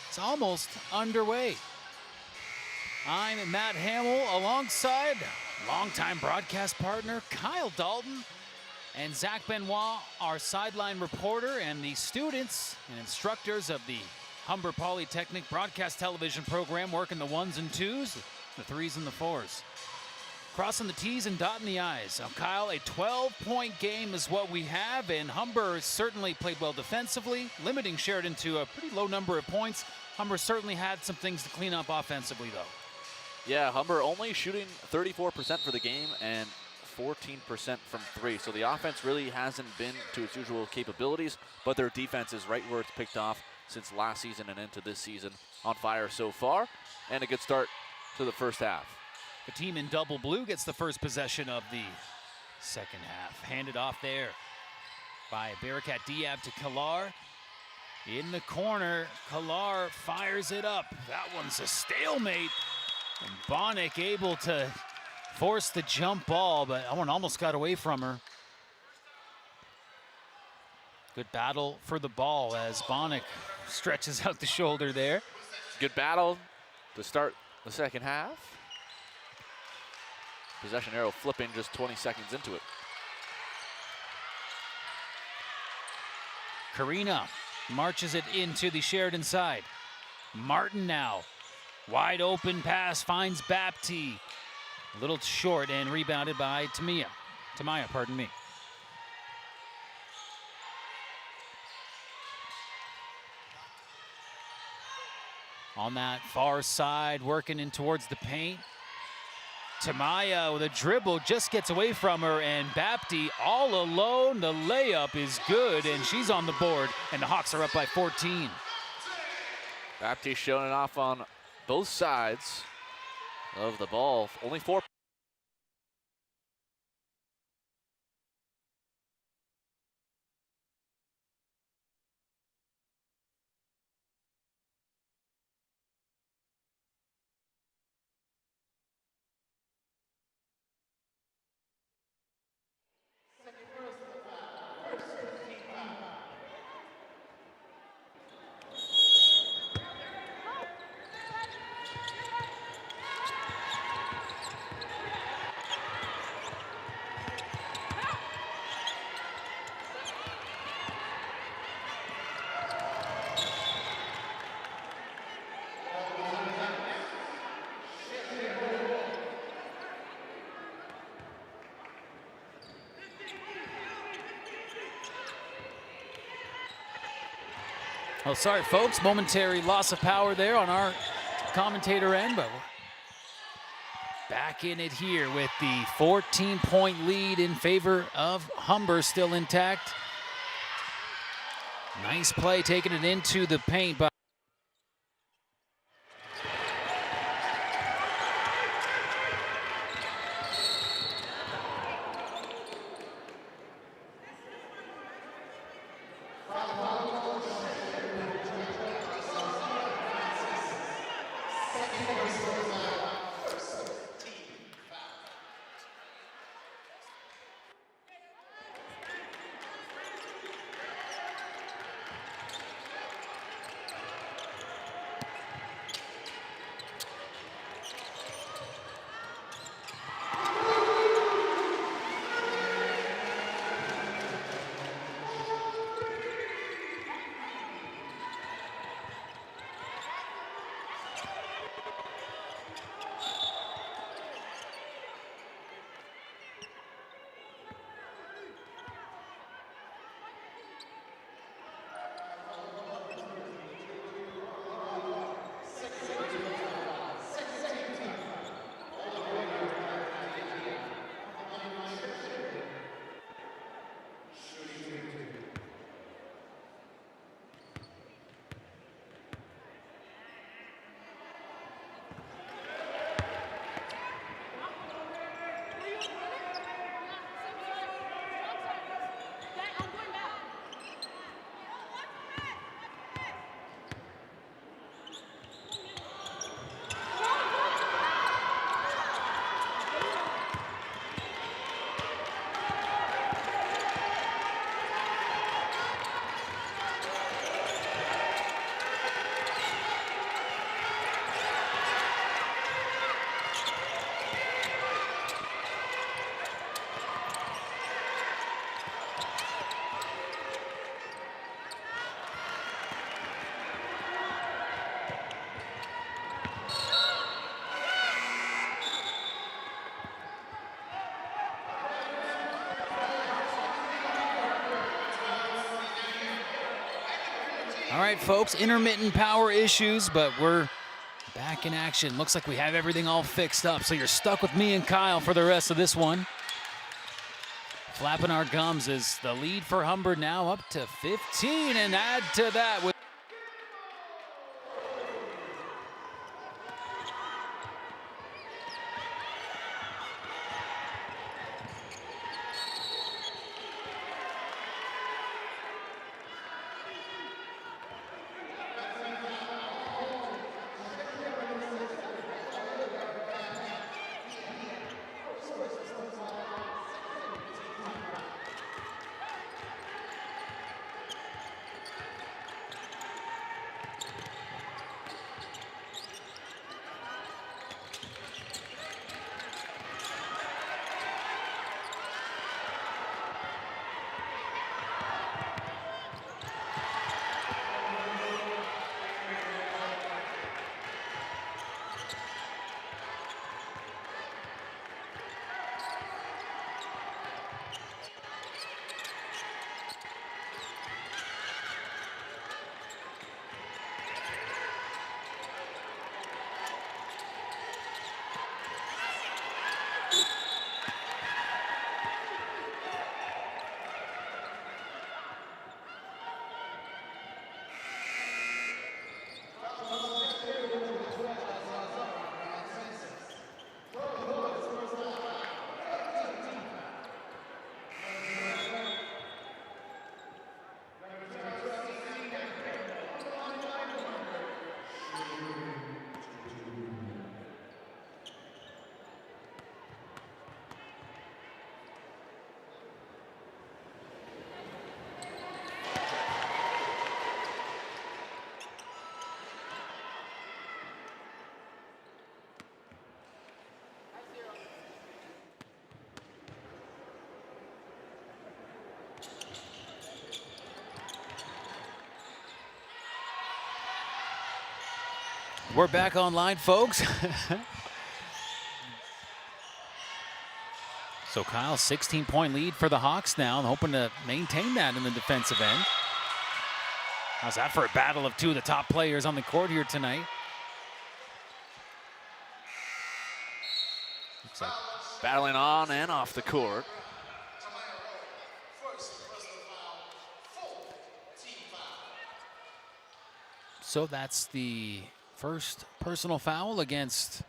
It's almost underway. I'm Matt Hamill alongside longtime broadcast partner Kyle Dalton and Zach Benoit, our sideline reporter, and the students and instructors of the Humber Polytechnic broadcast television program working the ones and twos, the threes and the fours. Crossing the T's and dotting the I's. Now, Kyle, a 12-point game is what we have, and Humber certainly played well defensively, limiting Sheridan to a pretty low number of points. Humber certainly had some things to clean up offensively, though. Yeah, Humber only shooting 34% for the game and 14% from three. So the offense really hasn't been to its usual capabilities, but their defense is right where it's picked off since last season and into this season. On fire so far, and a good start to the first half. The team in double blue gets the first possession of the second half. Handed off there by Barakat Diab to Kalar. In the corner, Kalar fires it up. That one's a stalemate. And Bonnick able to force the jump ball, but that one almost got away from her. Good battle for the ball as Bonnick stretches out the shoulder there. Good battle to start the second half. Possession arrow flipping just 20 seconds into it. Karina marches it into the Sheridan side. Martin now. Wide open pass finds Bapti. A little short and rebounded by Tamaya, pardon me. On that far side, working in towards the paint. Tamaya with a dribble just gets away from her, and Bapti all alone. The layup is good, and she's on the board, and the Hawks are up by 14. Bapti showing it off on both sides of the ball. Only 4. Oh, sorry, folks. Momentary loss of power there on our commentator end, but we're back in it here with the 14-point lead in favor of Humber still intact. Nice play taking it into the paint by All right, folks, intermittent power issues, but we're back in action. Looks like we have everything all fixed up, so you're stuck with me and Kyle for the rest of this one. Flapping our gums is the lead for Humber now up to 15, and add to that with we're back online, folks. So Kyle, 16-point lead for the Hawks now, and hoping to maintain that in the defensive end. How's that for a battle of two of the top players on the court here tonight? Looks like Battling on and off the court. so that's the first personal foul against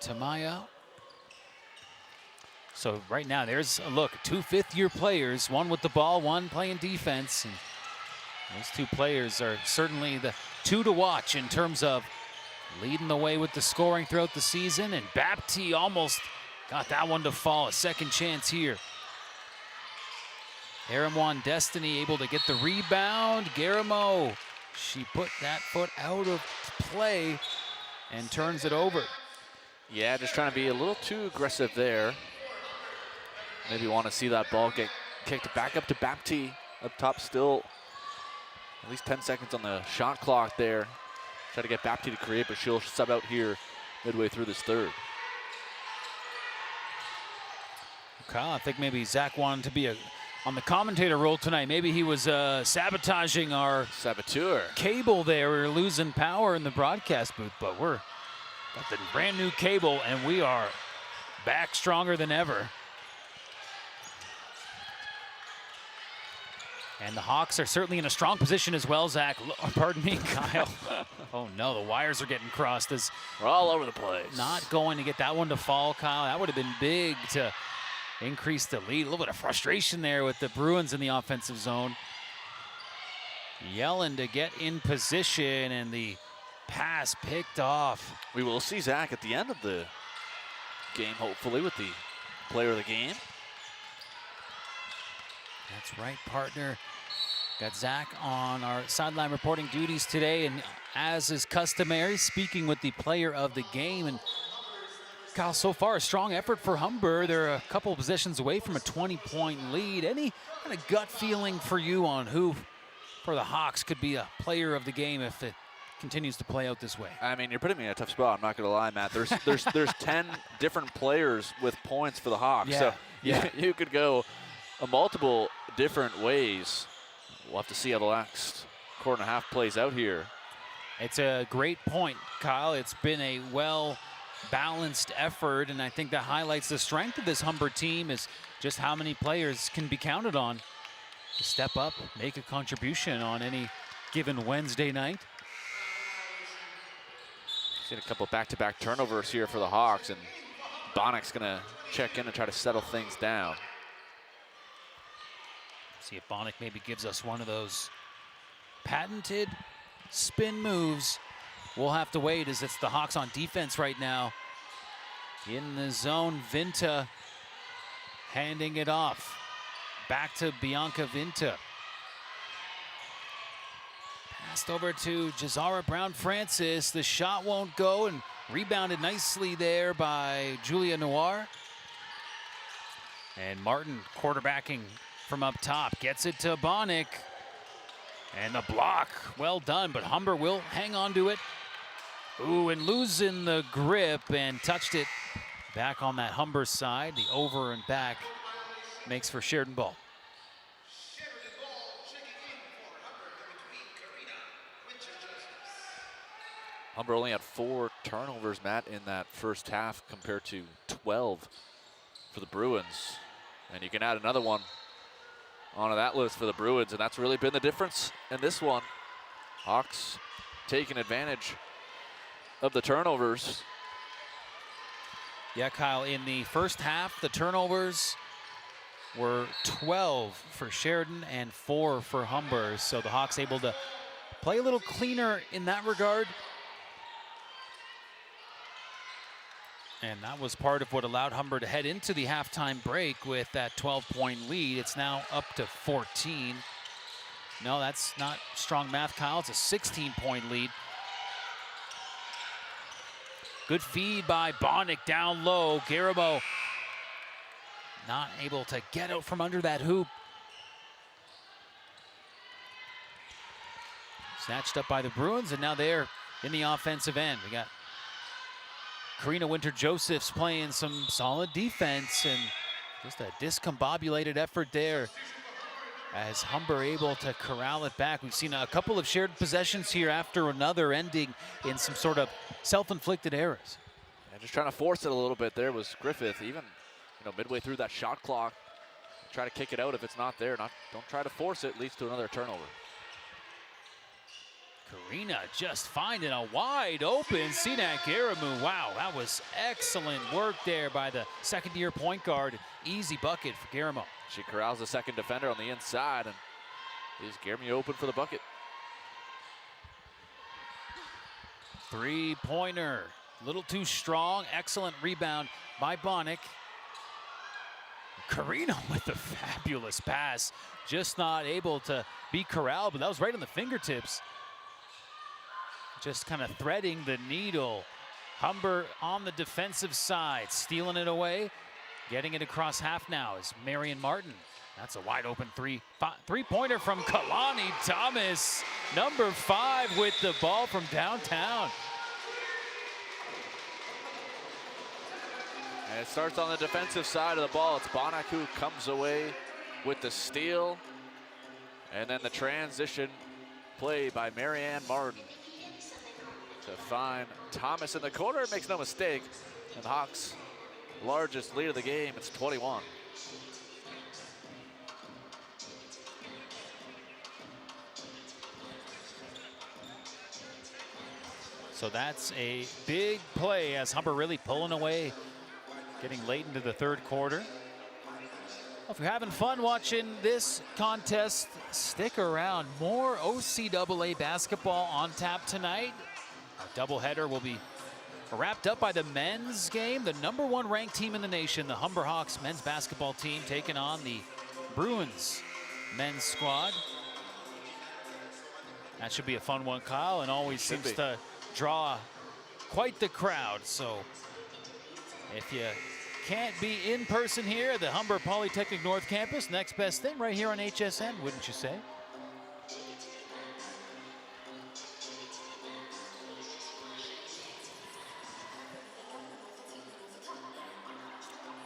Tamaya. So right now, there's a look. Two fifth-year players, one with the ball, one playing defense. And those two players are certainly the two to watch in terms of leading the way with the scoring throughout the season. And Baptiste almost got that one to fall. A second chance here. Aramwan Destiny able to get the rebound. Garamo, she put that foot out of play and turns it over. Yeah, just trying to be a little too aggressive there. Maybe want to see that ball get kicked back up to Baptiste up top still. At least 10 seconds on the shot clock there. Try to get Baptiste to create, but she'll sub out here midway through this third. Kyle, I think maybe Zach wanted to be on the commentator role tonight. Maybe he was sabotaging our Saboteur cable there. We were losing power in the broadcast booth, but we're got the brand new cable and we are back stronger than ever. And the Hawks are certainly in a strong position as well, Zach. Pardon me, Kyle. Oh no, the wires are getting crossed. As we're all over the place. Not going to get that one to fall, Kyle. That would have been big to increase the lead. A little bit of frustration there with the Bruins in the offensive zone. Yelling to get in position, and the pass picked off. We will see Zach at the end of the game, hopefully, with the player of the game. That's right, partner. Got Zach on our sideline reporting duties today, and as is customary, speaking with the player of the game. And Kyle, so far a strong effort for Humber. They're a couple of possessions away from a 20-point lead. Any kind of gut feeling for you on who, for the Hawks, could be a player of the game if it continues to play out this way? I mean, you're putting me in a tough spot. I'm not going to lie, Matt. There's 10 different players with points for the Hawks. So you could go multiple different ways. We'll have to see how the next quarter and a half plays out here. It's a great point, Kyle. It's been a well-balanced effort, and I think that highlights the strength of this Humber team is just how many players can be counted on to step up, make a contribution on any given Wednesday night. Seen a couple back-to-back turnovers here for the Hawks, and Bonnick's gonna check in and try to settle things down. See if Bonnick maybe gives us one of those patented spin moves. We'll have to wait as it's the Hawks on defense right now. In the zone, Vinta handing it off. Back to Bianca Vinta. Passed over to Jazara Brown-Francis. The shot won't go, and rebounded nicely there by Julia Noir. And Martin quarterbacking from up top. Gets it to Bonnick. And the block, well done, but Humber will hang on to it. Ooh, and losing the grip, and touched it back on that Humber side. The over and back makes for Sheridan ball. Humber only had 4 turnovers, Matt, in that first half compared to 12 for the Bruins. And you can add another one onto that list for the Bruins, and that's really been the difference in this one. Hawks taking advantage of the turnovers. Yeah, Kyle, in the first half, the turnovers were 12 for Sheridan and 4 for Humber. So the Hawks able to play a little cleaner in that regard. And that was part of what allowed Humber to head into the halftime break with that 12-point lead. It's now up to 14. No, that's not strong math, Kyle. It's a 16-point lead. Good feed by Bonnick down low. Garamo not able to get out from under that hoop. Snatched up by the Bruins, and now they're in the offensive end. We got Karina Winter-Josephs playing some solid defense, and just a discombobulated effort there as Humber able to corral it back. We've seen a couple of shared possessions here after another, ending in some sort of self-inflicted errors. And just trying to force it a little bit there was Griffith, even midway through that shot clock. Try to kick it out if it's not there. Don't try to force it, leads to another turnover. Karina just finding a wide open Sinak Garamu. Wow, that was excellent work there by the second-year point guard. Easy bucket for Garamo. She corrals the second defender on the inside, and leaves Garamo open for the bucket. Three-pointer, a little too strong. Excellent rebound by Bonnick. Karina with a fabulous pass. Just not able to be corralled, but that was right on the fingertips. Just kind of threading the needle. Humber on the defensive side, stealing it away. Getting it across half now is Marion Martin. That's a wide open three-pointer from Kalani Thomas. Number 5 with the ball from downtown. And it starts on the defensive side of the ball. It's Bonnick who comes away with the steal. And then the transition play by Marianne Martin to find Thomas in the corner. Makes no mistake. And Hawks' largest lead of the game, it's 21. So that's a big play as Humber really pulling away, getting late into the third quarter. Well, if you're having fun watching this contest, stick around. More OCAA basketball on tap tonight. Our doubleheader will be wrapped up by the men's game. The #1 ranked team in the nation, the Humber Hawks men's basketball team, taking on the Bruins men's squad. That should be a fun one, Kyle, and always seems to draw quite the crowd. So if you can't be in person here at the Humber Polytechnic North Campus, next best thing right here on HSN, wouldn't you say?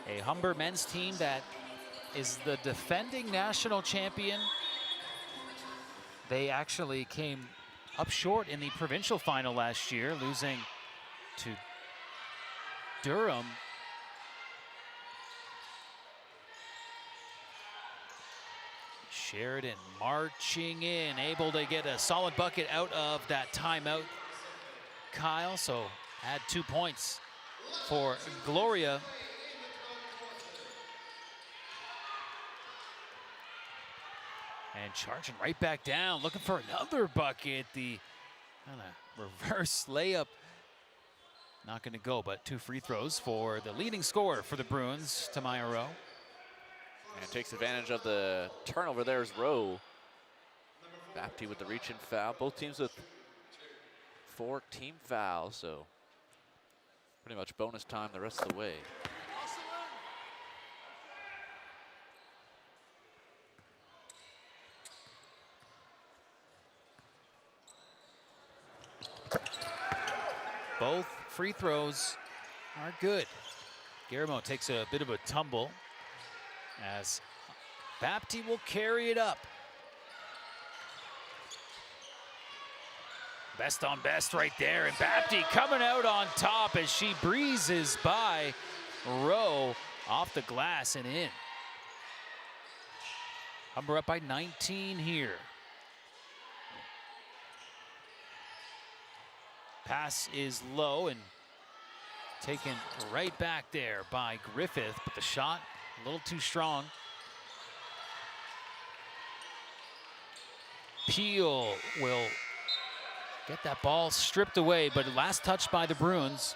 A Humber men's team that is the defending national champion They actually came up short in the provincial final last year, losing to Durham. Sheridan marching in, able to get a solid bucket out of that timeout, Kyle. So add 2 points for Gloria. And charging right back down, looking for another bucket. The kind of reverse layup. Not going to go, but 2 free throws for the leading scorer for the Bruins, Tamaya Rowe. And takes advantage of the turnover. There's Rowe. Bapty with the reach-in foul. Both teams with 4 team fouls, so pretty much bonus time the rest of the way. Both free throws are good. Guillermo takes a bit of a tumble as Bapty will carry it up. Best on best right there, and Bapty coming out on top as she breezes by Rowe off the glass and in. Humber up by 19 here. Pass is low and taken right back there by Griffith, but the shot a little too strong. Peel will get that ball stripped away, but last touch by the Bruins.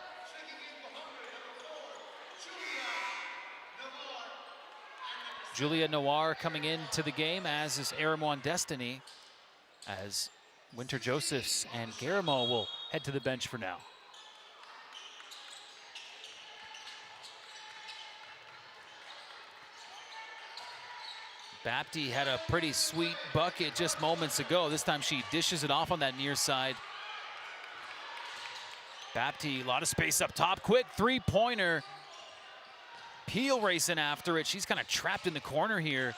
Julia Noir coming into the game, as is Aramon Destiny, as Winter Josephs and Guillermo will head to the bench for now. Bapty had a pretty sweet bucket just moments ago. This time she dishes it off on that near side. Bapty, a lot of space up top. Quick three-pointer. Peel racing after it. She's kind of trapped in the corner here.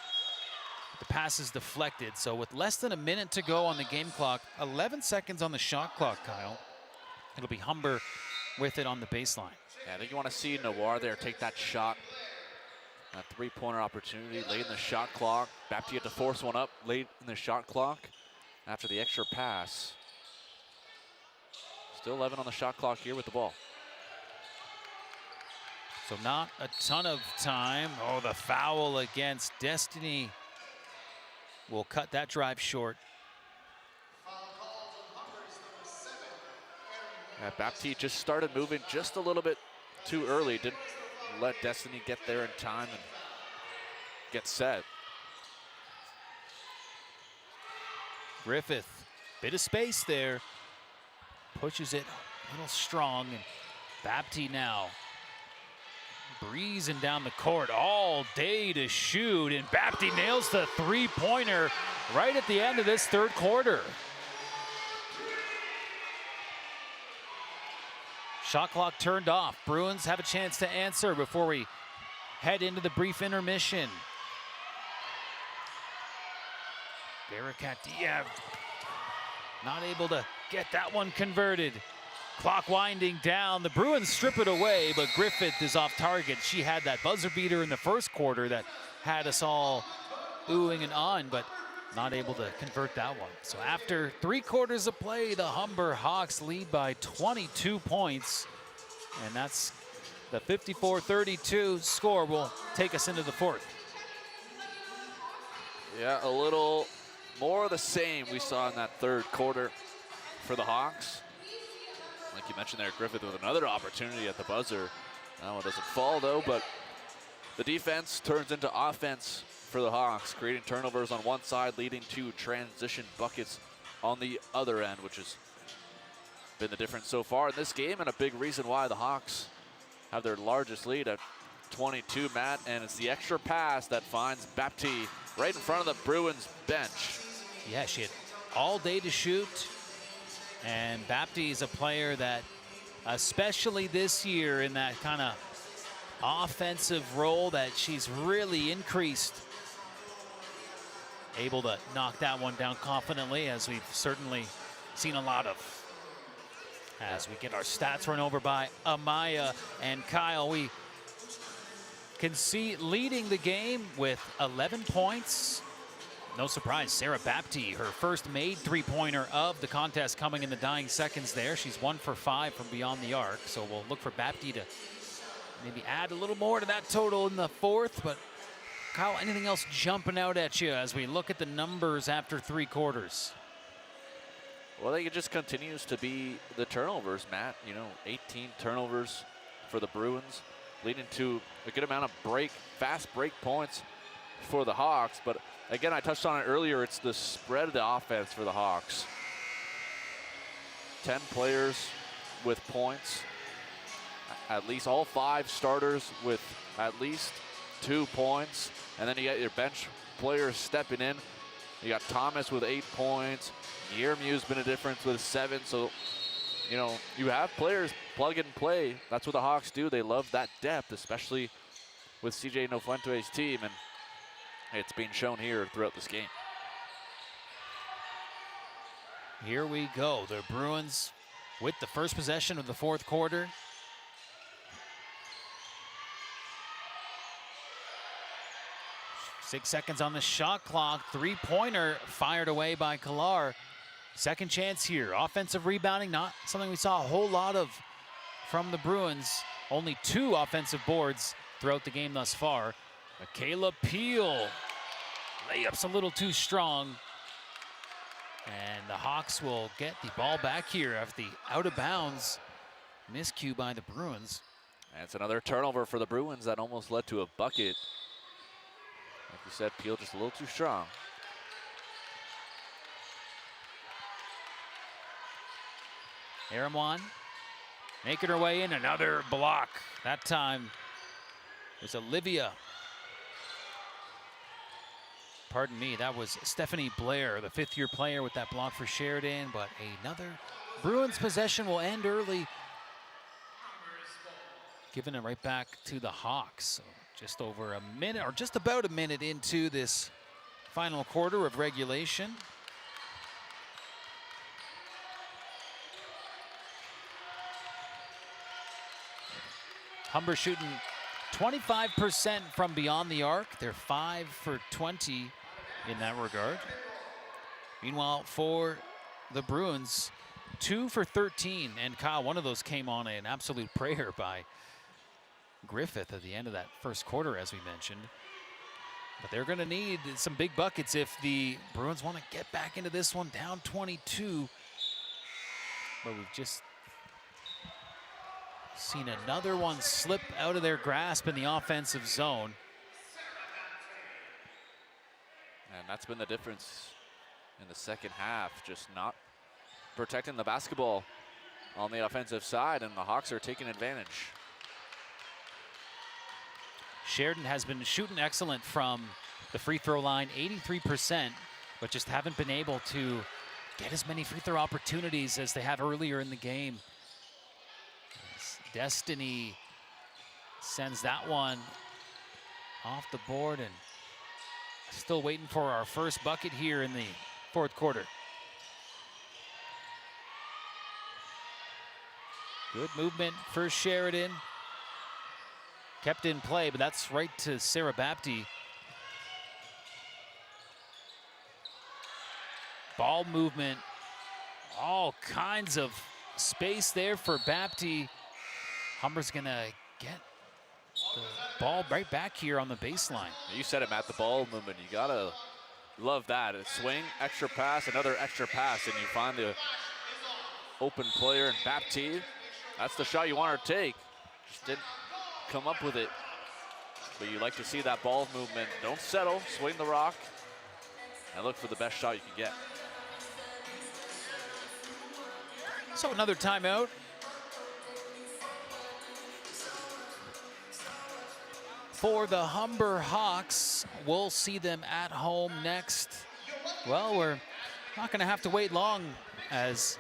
The pass is deflected. So with less than a minute to go on the game clock, 11 seconds on the shot clock, Kyle. It'll be Humber with it on the baseline. Yeah, I think you want to see Noir there take that shot. That three-pointer opportunity late in the shot clock. Bapty had to force one up late in the shot clock after the extra pass. Still 11 on the shot clock here with the ball. So not a ton of time. Oh, the foul against Destiny will cut that drive short. Yeah, Bapty just started moving just a little bit too early. Didn't let Destiny get there in time and get set. Griffith, bit of space there. Pushes it a little strong. And Bapty now breezing down the court all day to shoot. And Bapty nails the three-pointer right at the end of this third quarter. Shot clock turned off. Bruins have a chance to answer before we head into the brief intermission. Barakatiev not able to get that one converted. Clock winding down. The Bruins strip it away, but Griffith is off target. She had that buzzer beater in the first quarter that had us all oohing and ahhing, but not able to convert that one. So after 3 quarters of play, the Humber Hawks lead by 22 points. And that's the 54-32 score will take us into the fourth. Yeah, a little more of the same we saw in that third quarter for the Hawks. Like you mentioned there, Griffith with another opportunity at the buzzer. That one doesn't fall though, but the defense turns into offense for the Hawks, creating turnovers on one side, leading to transition buckets on the other end, which has been the difference so far in this game, and a big reason why the Hawks have their largest lead at 22, Matt, and it's the extra pass that finds Bapty right in front of the Bruins bench. Yeah, she had all day to shoot, and Bapty is a player that, especially this year in that kind of offensive role, that she's really increased. able to knock that one down confidently, as we've certainly seen a lot of. As we get our stats run over by Amaya and Kyle, we can see leading the game with 11 points. No surprise, Sarah Bapti, her first made three-pointer of the contest, coming in the dying seconds there. She's 1 for 5 from beyond the arc, so we'll look for Bapti to maybe add a little more to that total in the fourth. But Kyle, anything else jumping out at you as we look at the numbers after 3 quarters? Well, I think it just continues to be the turnovers, Matt. 18 turnovers for the Bruins, leading to a good amount of fast break points for the Hawks. But again, I touched on it earlier, it's the spread of the offense for the Hawks. 10 players with points, at least all 5 starters with at least 2 points. And then you got your bench players stepping in. You got Thomas with 8 points. Yermu's been a difference with 7. So, you have players plug and play. That's what the Hawks do. They love that depth, especially with CJ Nofuente's team. And it's being shown here throughout this game. Here we go. The Bruins with the first possession of the fourth quarter. Six seconds on the shot clock. Three-pointer fired away by Kalar. Second chance here. Offensive rebounding, not something we saw a whole lot of from the Bruins. Only 2 offensive boards throughout the game thus far. Michaela Peel. Layup's a little too strong. And the Hawks will get the ball back here after the out-of-bounds miscue by the Bruins. And it's another turnover for the Bruins that almost led to a bucket. Like you said, Peel just a little too strong. Aramwan making her way in, another block. That time it was Olivia. Pardon me, that was Stephanie Blair, the 5th-year player, with that block for Sheridan. But another Bruins possession will end early, giving it right back to the Hawks. So just over a minute, or just about a minute into this final quarter of regulation. Humber shooting 25% from beyond the arc. They're 5 for 20 in that regard. Meanwhile, for the Bruins, 2 for 13. And Kyle, one of those came on an absolute prayer by Griffith at the end of that first quarter, as we mentioned. But they're going to need some big buckets if the Bruins want to get back into this one, down 22. But we've just seen another one slip out of their grasp in the offensive zone. And that's been the difference in the second half, just not protecting the basketball on the offensive side, and the Hawks are taking advantage. Sheridan has been shooting excellent from the free throw line, 83%, but just haven't been able to get as many free throw opportunities as they have earlier in the game. Destiny sends that one off the board, and still waiting for our first bucket here in the fourth quarter. Good movement for Sheridan. Kept in play, but that's right to Sarah Bapti. Ball movement, all kinds of space there for Bapti. Humber's gonna get the ball right back here on the baseline. You said it, Matt, the ball movement. You gotta love that. A swing, extra pass, another extra pass, and you find the open player in Bapti. That's the shot you want her to take. Just didn't come up with it. But you like to see that ball movement. Don't settle, swing the rock, and look for the best shot you can get. So another timeout. For the Humber Hawks, we'll see them at home next. Well, we're not going to have to wait long as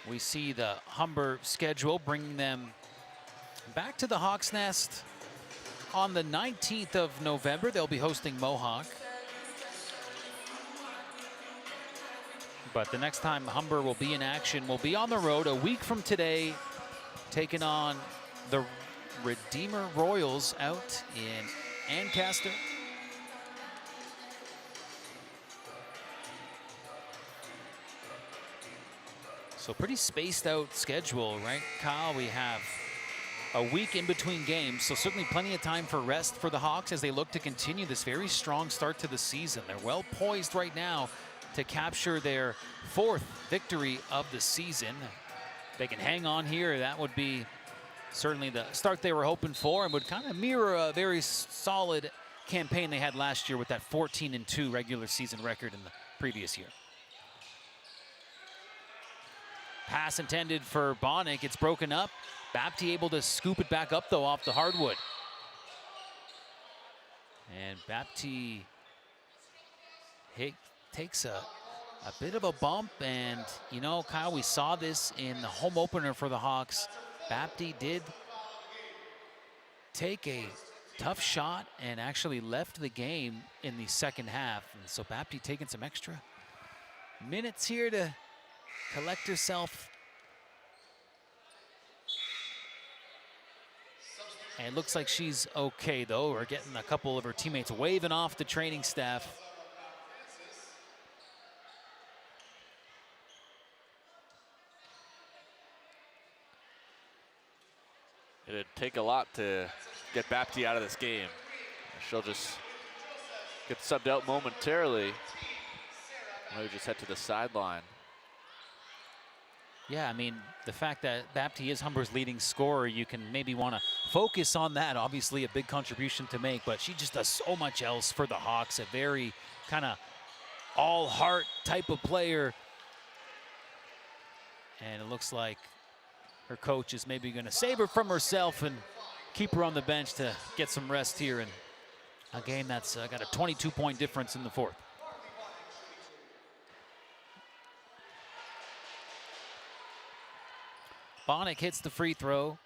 we see the Humber schedule bringing them back to the Hawks Nest on the 19th of November, they'll be hosting Mohawk. But the next time Humber will be in action will be on the road a week from today, taking on the Redeemer Royals out in Ancaster. So pretty spaced out schedule, right, Kyle? We have a week in between games, so certainly plenty of time for rest for the Hawks as they look to continue this very strong start to the season. They're well poised right now to capture their 4th victory of the season. If they can hang on here, that would be certainly the start they were hoping for and would kind of mirror a very solid campaign they had last year with that 14-2 regular season record in the previous year. Pass intended for Bonnick. It's broken up. Bapti able to scoop it back up, though, off the hardwood. And Bapti takes a bit of a bump. And, you know, Kyle, we saw this in the home opener for the Hawks. Bapti did take a tough shot and actually left the game in the second half. And so Bapti taking some extra minutes here to collect herself. And it looks like she's okay, though. We're getting a couple of her teammates waving off the training staff. It'd take a lot to get Bapti out of this game. She'll just get subbed out momentarily. Maybe just head to the sideline. Yeah, I mean, the fact that Bapti is Humber's leading scorer, you can maybe want to focus on that. Obviously, a big contribution to make, but she just does so much else for the Hawks. A very kind of all-heart type of player. And it looks like her coach is maybe going to save her from herself and keep her on the bench to get some rest here in a game that's got a 22-point difference in the 4th. Bonnick hits the free throw.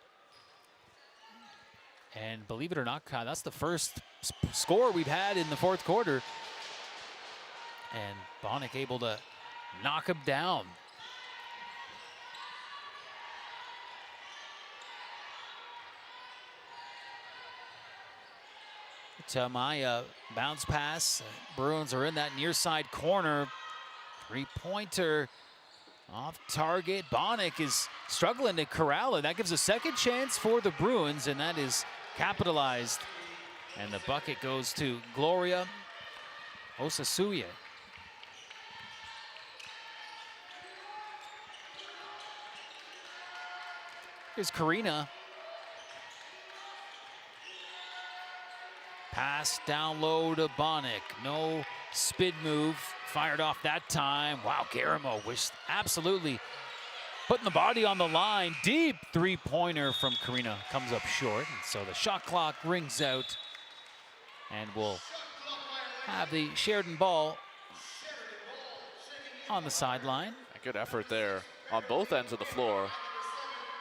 And believe it or not, Kyle, that's the first score we've had in the 4th quarter. And Bonnick able to knock him down. Tamaya bounce pass. Bruins are in that near side corner. 3-pointer off target. Bonnick is struggling to corral it. That gives a second chance for the Bruins, and that is capitalized. And the bucket goes to Gloria Osasuye. Here's Karina. Pass down low to Bonnick. No spin move. Fired off that time. Wow, Garamo was absolutely putting the body on the line. Deep 3-pointer from Karina comes up short. And so the shot clock rings out. And we'll have the Sheridan ball on the sideline. A good effort there on both ends of the floor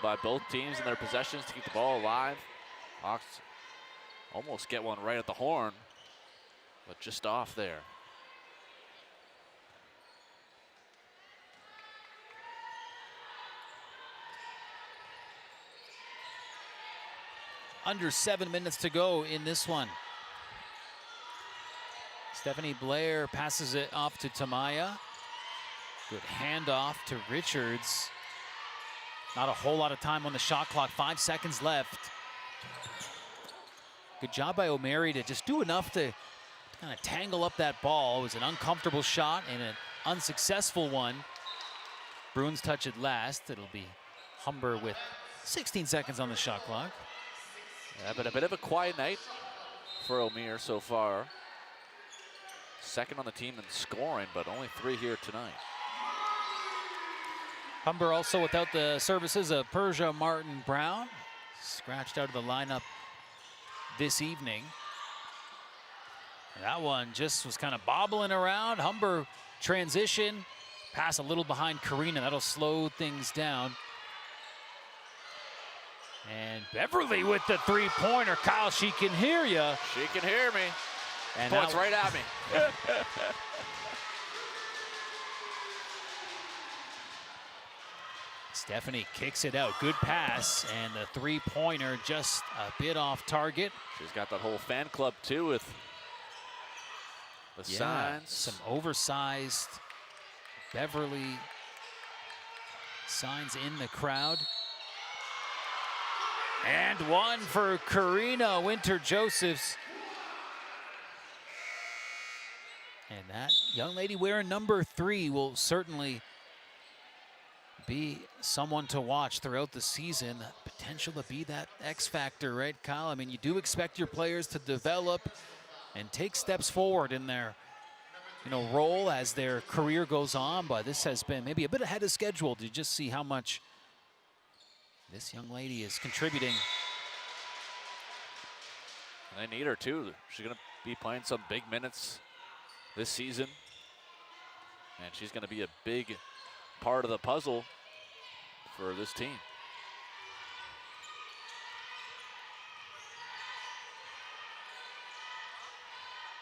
by both teams in their possessions to keep the ball alive. Hawks almost get one right at the horn, but just off there. Under 7 minutes to go in this one. Stephanie Blair passes it off to Tamaya. Good handoff to Richards. Not a whole lot of time on the shot clock, 5 seconds left. Good job by O'Mary to just do enough to kind of tangle up that ball. It was an uncomfortable shot and an unsuccessful one. Bruins touch it last. It'll be Humber with 16 seconds on the shot clock. Yeah, but a bit of a quiet night for O'Meara so far. Second on the team in scoring, but only 3 here tonight. Humber also without the services of Persia Martin Brown. Scratched out of the lineup this evening. And that one just was kind of bobbling around. Humber transition. Pass a little behind Karina. That'll slow things down. And Beverly with the three-pointer. Kyle, she can hear you. She can hear me. And Points now, right at me. Stephanie kicks it out. Good pass. And the three-pointer just a bit off target. She's got that whole fan club, too, with the signs. Some oversized Beverly signs in the crowd. And one for Karina Winter-Josephs. And that young lady wearing number 3 will certainly be someone to watch throughout the season. Potential to be that X factor, right, Kyle? I mean, you do expect your players to develop and take steps forward in their role as their career goes on, but this has been maybe a bit ahead of schedule to just see how much this young lady is contributing. They need her too. She's gonna be playing some big minutes this season, and she's gonna be a big part of the puzzle for this team.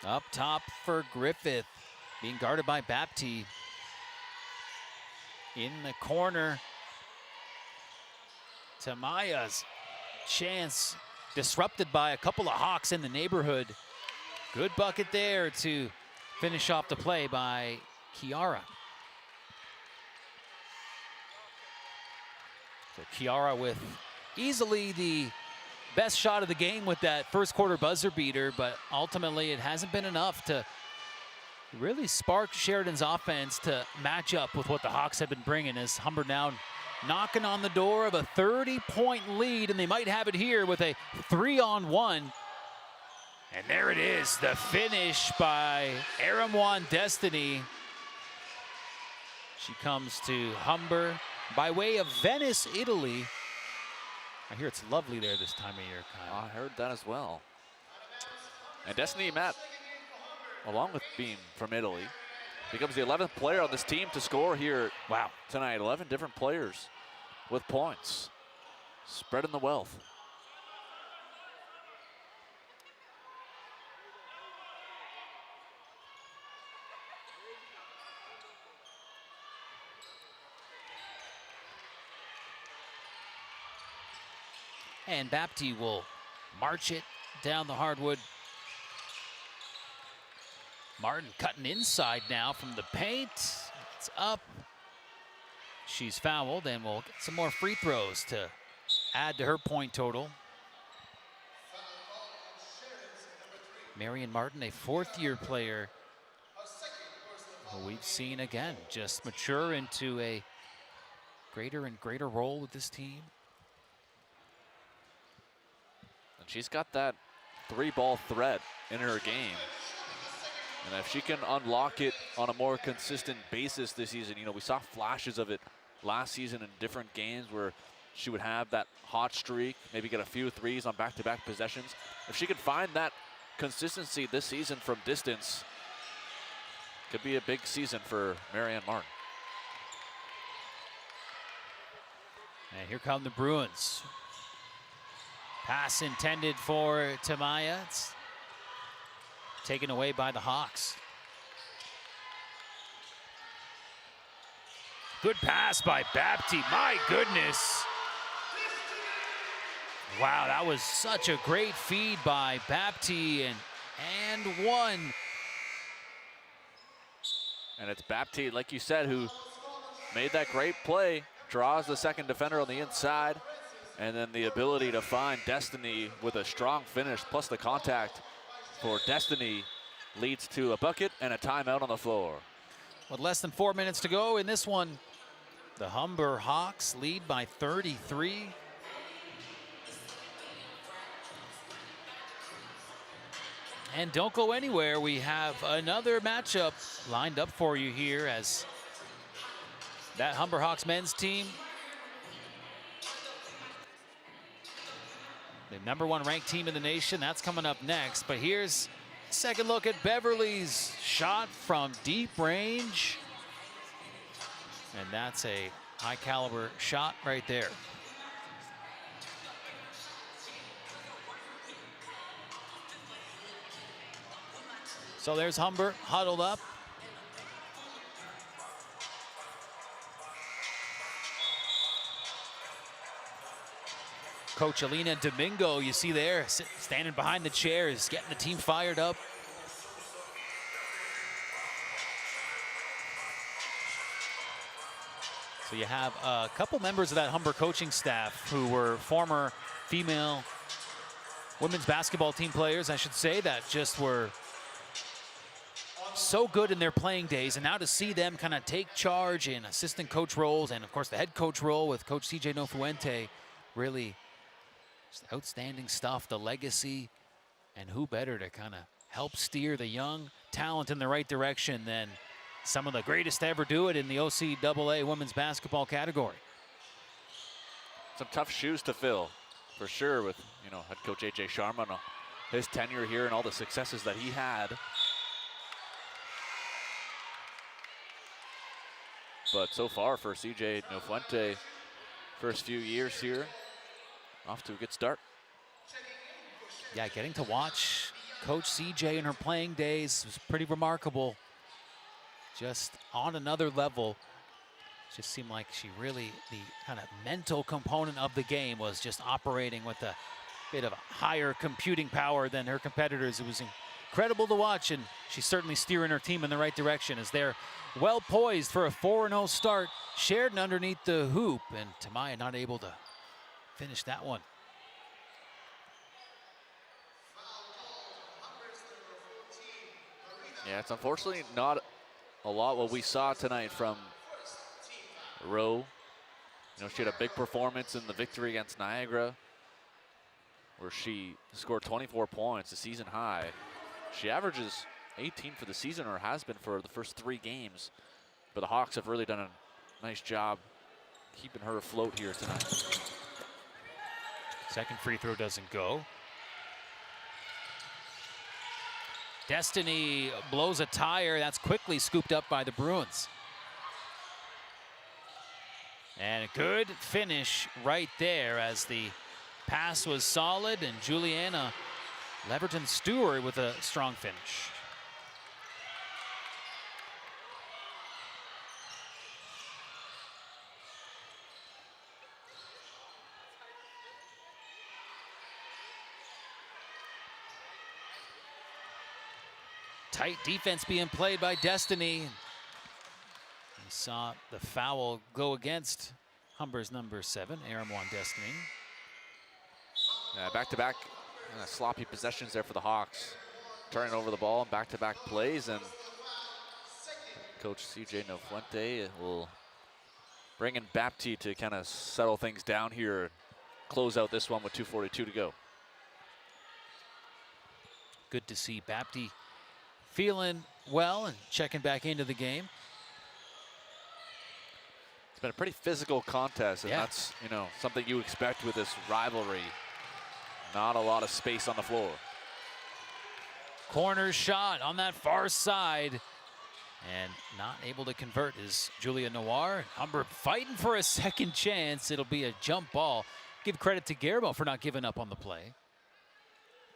Up top for Griffith, being guarded by Bapti. In the corner, Tamaya's chance disrupted by a couple of Hawks in the neighborhood. Good bucket there to finish off the play by Kiara. So Kiara with easily the best shot of the game with that first quarter buzzer beater, but ultimately it hasn't been enough to really spark Sheridan's offense to match up with what the Hawks have been bringing, as Humber now knocking on the door of a 30-point lead, and they might have it here with a 3-on-1. And there it is, the finish by Aramwan Destiny. She comes to Humber by way of Venice, Italy. I hear it's lovely there this time of year, Kyle. I heard that as well. And Destiny, Matt, along with being from Italy, becomes the 11th player on this team to score here tonight. 11 different players with points, spreading the wealth. And Bapti will march it down the hardwood. Martin cutting inside now from the paint. It's up. She's fouled, and we'll get some more free throws to add to her point total. Marion Martin, a fourth-year player who we've seen, again, just mature into a greater and greater role with this team. And she's got that three-ball threat in her game. And if she can unlock it on a more consistent basis this season, we saw flashes of it last season in different games where she would have that hot streak, maybe get a few threes on back-to-back possessions. If she can find that consistency this season from distance, could be a big season for Marianne Martin. And here come the Bruins. Pass intended for Tamaya. It's taken away by the Hawks. Good pass by Bapti. My goodness. Wow, that was such a great feed by Bapti, and one. And it's Bapti, like you said, who made that great play, draws the second defender on the inside, and then the ability to find Destiny with a strong finish, plus the contact for Destiny leads to a bucket and a timeout on the floor. With less than 4 minutes to go in this one, the Humber Hawks lead by 33. And don't go anywhere. We have another matchup lined up for you here, as that Humber Hawks men's team, the #1 ranked team in the nation, that's coming up next. But here's a second look at Beverly's shot from deep range. And that's a high caliber shot right there. So there's Humber huddled up. Coach Alina Domingo, you see there, standing behind the chairs, getting the team fired up. So you have a couple members of that Humber coaching staff who were former female women's basketball team players, I should say, that just were so good in their playing days. And now to see them kind of take charge in assistant coach roles and, of course, the head coach role with Coach CJ Nofuente, really just outstanding stuff, the legacy, and who better to kind of help steer the young talent in the right direction than some of the greatest to ever do it in the OCAA women's basketball category. Some tough shoes to fill, for sure, with, you know, head coach AJ Sharma and his tenure here and all the successes that he had. But so far for CJ Nofuente, first few years here, off to a good start. Yeah, getting to watch Coach CJ in her playing days was pretty remarkable. Just on another level. Just seemed like she really, the kind of mental component of the game was just operating with a bit of a higher computing power than her competitors. It was incredible to watch, and she's certainly steering her team in the right direction as they're well poised for a 4-0 start. Sheridan underneath the hoop, and Tamaya not able to finish that one. Yeah, it's unfortunately not a lot what we saw tonight from Rowe. You know, she had a big performance in the victory against Niagara, where she scored 24 points, a season high. She averages 18 for the season, or has been for the first 3 games. But the Hawks have really done a nice job keeping her afloat here tonight. Second free throw doesn't go. Destiny blows a tire. That's quickly scooped up by the Bruins. And a good finish right there as the pass was solid, and Juliana Leverton-Stewart with a strong finish. Tight defense being played by Destiny. You saw the foul go against Humber's number 7, Aramwan Destiny. Back-to-back sloppy possessions there for the Hawks. Turning over the ball and back-to-back plays, and Coach CJ Nofuente will bring in Bapti to kind of settle things down here, close out this one with 2:42 to go. Good to see Bapti feeling well and checking back into the game. It's been a pretty physical contest, and yeah, that's, you know, something you expect with this rivalry. Not a lot of space on the floor. Corner shot on that far side, and not able to convert is Julia Noir. Humber fighting for a second chance. It'll be a jump ball. Give credit to Garbo for not giving up on the play.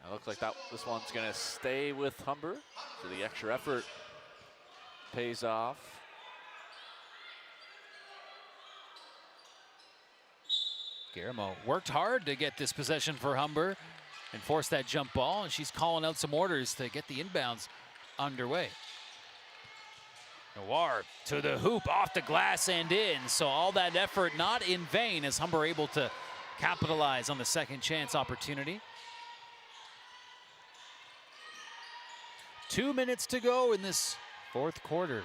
It looks like this one's gonna stay with Humber, so the extra effort pays off. Garamo worked hard to get this possession for Humber and force that jump ball, and she's calling out some orders to get the inbounds underway. Noir to the hoop, off the glass and in, so all that effort not in vain as Humber able to capitalize on the second chance opportunity. 2 minutes to go in this fourth quarter.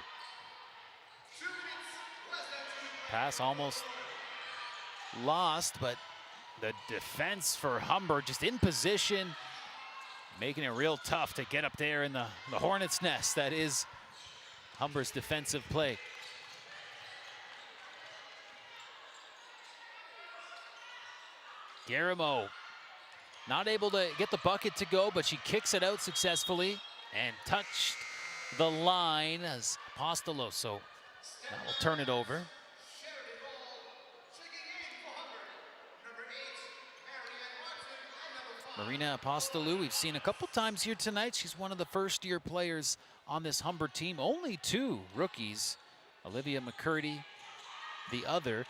Pass almost lost, but the defense for Humber just in position, making it real tough to get up there in the hornet's nest. That is Humber's defensive play. Garamo not able to get the bucket to go, but she kicks it out successfully and touched the line as Apostolo, so that will turn it over. Marina Apostolou, we've seen a couple times here tonight. She's one of the first-year players on this Humber team. Only 2 rookies. Olivia McCurdy, the other.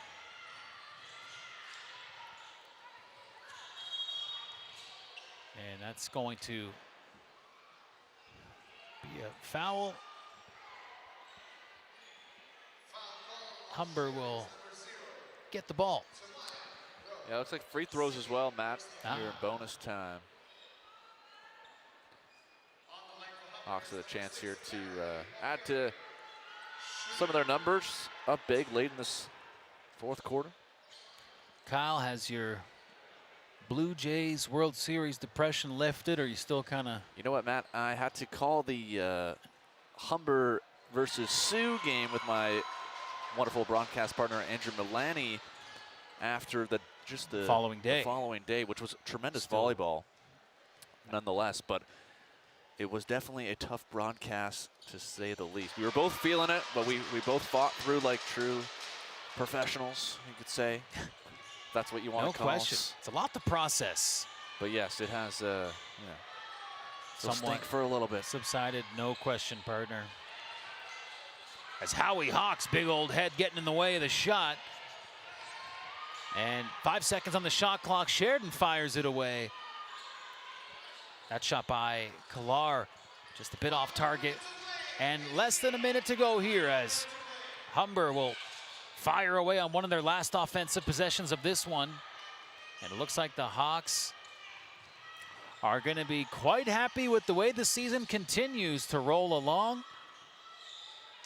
And that's going to be a foul. Humber will get the ball. Yeah, looks like free throws as well, Matt, here in bonus time. Hawks with a chance here to add to some of their numbers. Up big late in this 4th quarter. Kyle, has your Blue Jays World Series depression lifted, or are you still kind of... You know what, Matt? I had to call the Humber versus Sioux game with my wonderful broadcast partner, Andrew Milani, after the following day, which was tremendous volleyball nonetheless, but it was definitely a tough broadcast to say the least. We were both feeling it, but we both fought through like true professionals, you could say. That's what you want to call. No question. It's a lot to process. But yes, it has somewhat stink for a little bit. Subsided, no question, partner. As Howie Hawks, big old head getting in the way of the shot. And 5 seconds on the shot clock. Sheridan fires it away. That shot by Kalar, just a bit off target. And less than a minute to go here as Humber will fire away on one of their last offensive possessions of this one. And it looks like the Hawks are going to be quite happy with the way the season continues to roll along.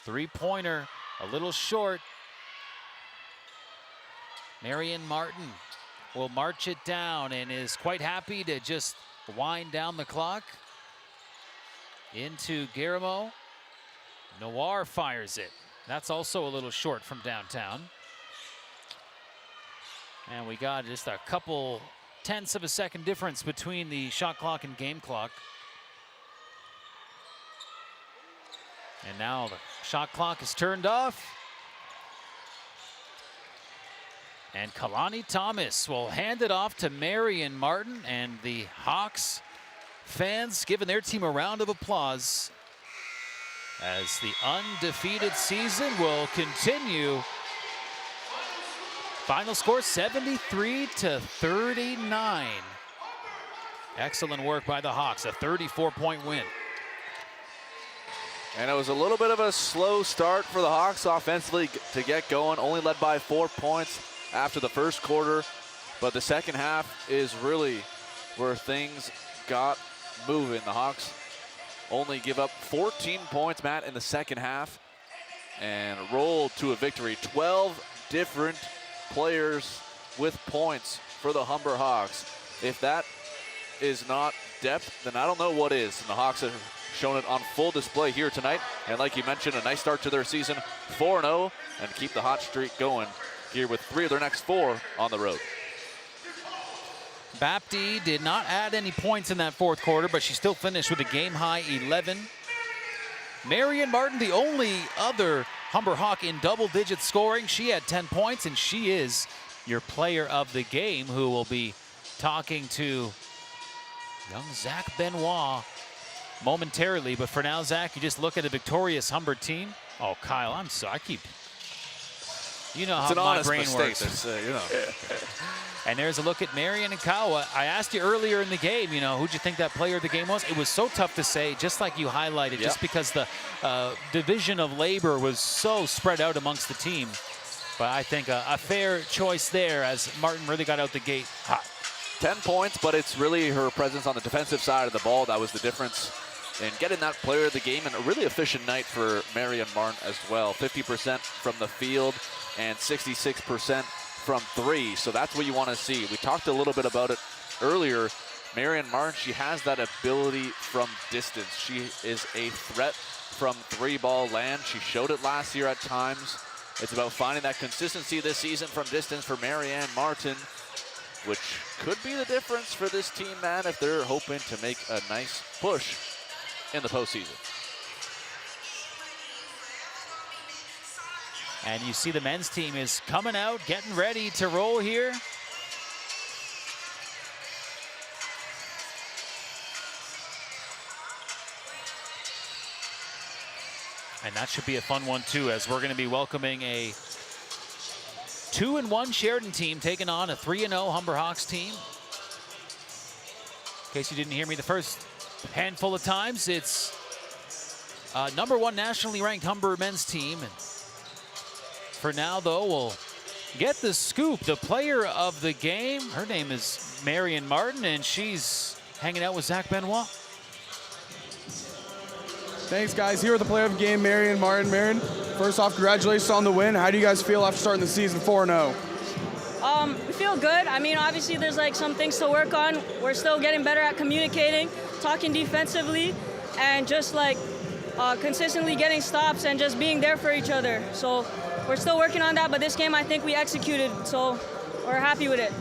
3-pointer, a little short. Marion Martin will march it down and is quite happy to just wind down the clock. Into Garamo. Noir fires it. That's also a little short from downtown. And we got just a couple tenths of a second difference between the shot clock and game clock. And now the shot clock is turned off. And Kalani Thomas will hand it off to Marion Martin, and the Hawks fans giving their team a round of applause as the undefeated season will continue. Final score 73-39. Excellent work by the Hawks, a 34-point win. And it was a little bit of a slow start for the Hawks offensively to get going, only led by 4 points after the first quarter, but the second half is really where things got moving. The Hawks only give up 14 points, Matt, in the second half and rolled to a victory. 12 different players with points for the Humber Hawks. If that is not depth, then I don't know what is. And the Hawks have shown it on full display here tonight. And like you mentioned, a nice start to their season, 4-0, and keep the hot streak going here with 3 of their next 4 on the road. Bapti did not add any points in that fourth quarter, but she still finished with a game-high 11. Marion Martin, the only other Humber Hawk in double-digit scoring. She had 10 points, and she is your player of the game, who will be talking to young Zach Benoit momentarily. But for now, Zach, you just look at a victorious Humber team. Oh, Kyle, I'm sorry. I keep... You know how my brain works. And there's a look at Marion and Kyle. I asked you earlier in the game, you know, who'd you think that player of the game was? It was so tough to say, just like you highlighted, just because the division of labor was so spread out amongst the team. But I think a fair choice there, as Martin really got out the gate hot. 10 points, but it's really her presence on the defensive side of the ball that was the difference in getting that player of the game, and a really efficient night for Marion Martin as well. 50% from the field and 66% from 3, so that's what you want to see. We talked a little bit about it earlier. Marion Martin, she has that ability from distance. She is a threat from 3-ball land. She showed it last year at times. It's about finding that consistency this season from distance for Marianne Martin, which could be the difference for this team, man, if they're hoping to make a nice push in the postseason. And you see the men's team is coming out, getting ready to roll here. And that should be a fun one too, as we're going to be welcoming a 2-1 Sheridan team taking on a 3-0 Humber Hawks team. In case you didn't hear me the first handful of times, it's #1 nationally ranked Humber men's team. And for now, though, we'll get the scoop. The player of the game, her name is Marion Martin, and she's hanging out with Zach Benoit. Thanks, guys. Here with the player of the game, Marion Martin. Marion, first off, congratulations on the win. How do you guys feel after starting the season 4-0? We feel good. I mean, obviously there's like some things to work on. We're still getting better at communicating, talking defensively, and just like consistently getting stops and just being there for each other. So we're still working on that, but this game I think we executed, so we're happy with it.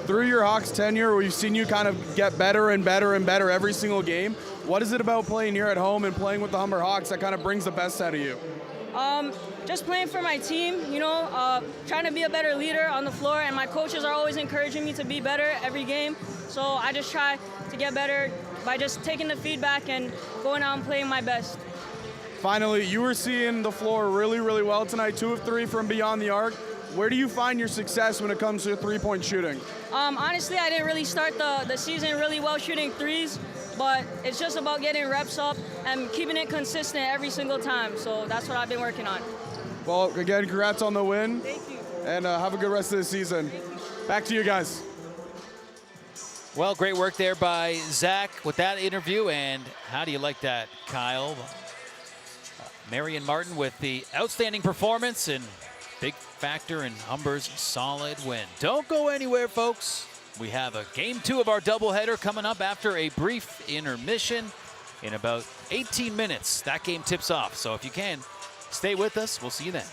Through your Hawks tenure, we've seen you kind of get better and better and better every single game. What is it about playing here at home and playing with the Humber Hawks that kind of brings the best out of you? Just playing for my team, you know, trying to be a better leader on the floor, and my coaches are always encouraging me to be better every game. So I just try to get better by just taking the feedback and going out and playing my best. Finally, you were seeing the floor really, really well tonight, 2 of 3 from beyond the arc. Where do you find your success when it comes to three-point shooting? Honestly, I didn't really start the season really well shooting threes, but it's just about getting reps up and keeping it consistent every single time. So that's what I've been working on. Well, again, congrats on the win. Thank you. And have a good rest of the season. Back to you guys. Well, great work there by Zach with that interview. And how do you like that, Kyle? Marion Martin with the outstanding performance and big factor in Humber's solid win. Don't go anywhere, folks. We have a game 2 of our doubleheader coming up after a brief intermission in about 18 minutes. That game tips off. So if you can, stay with us. We'll see you then.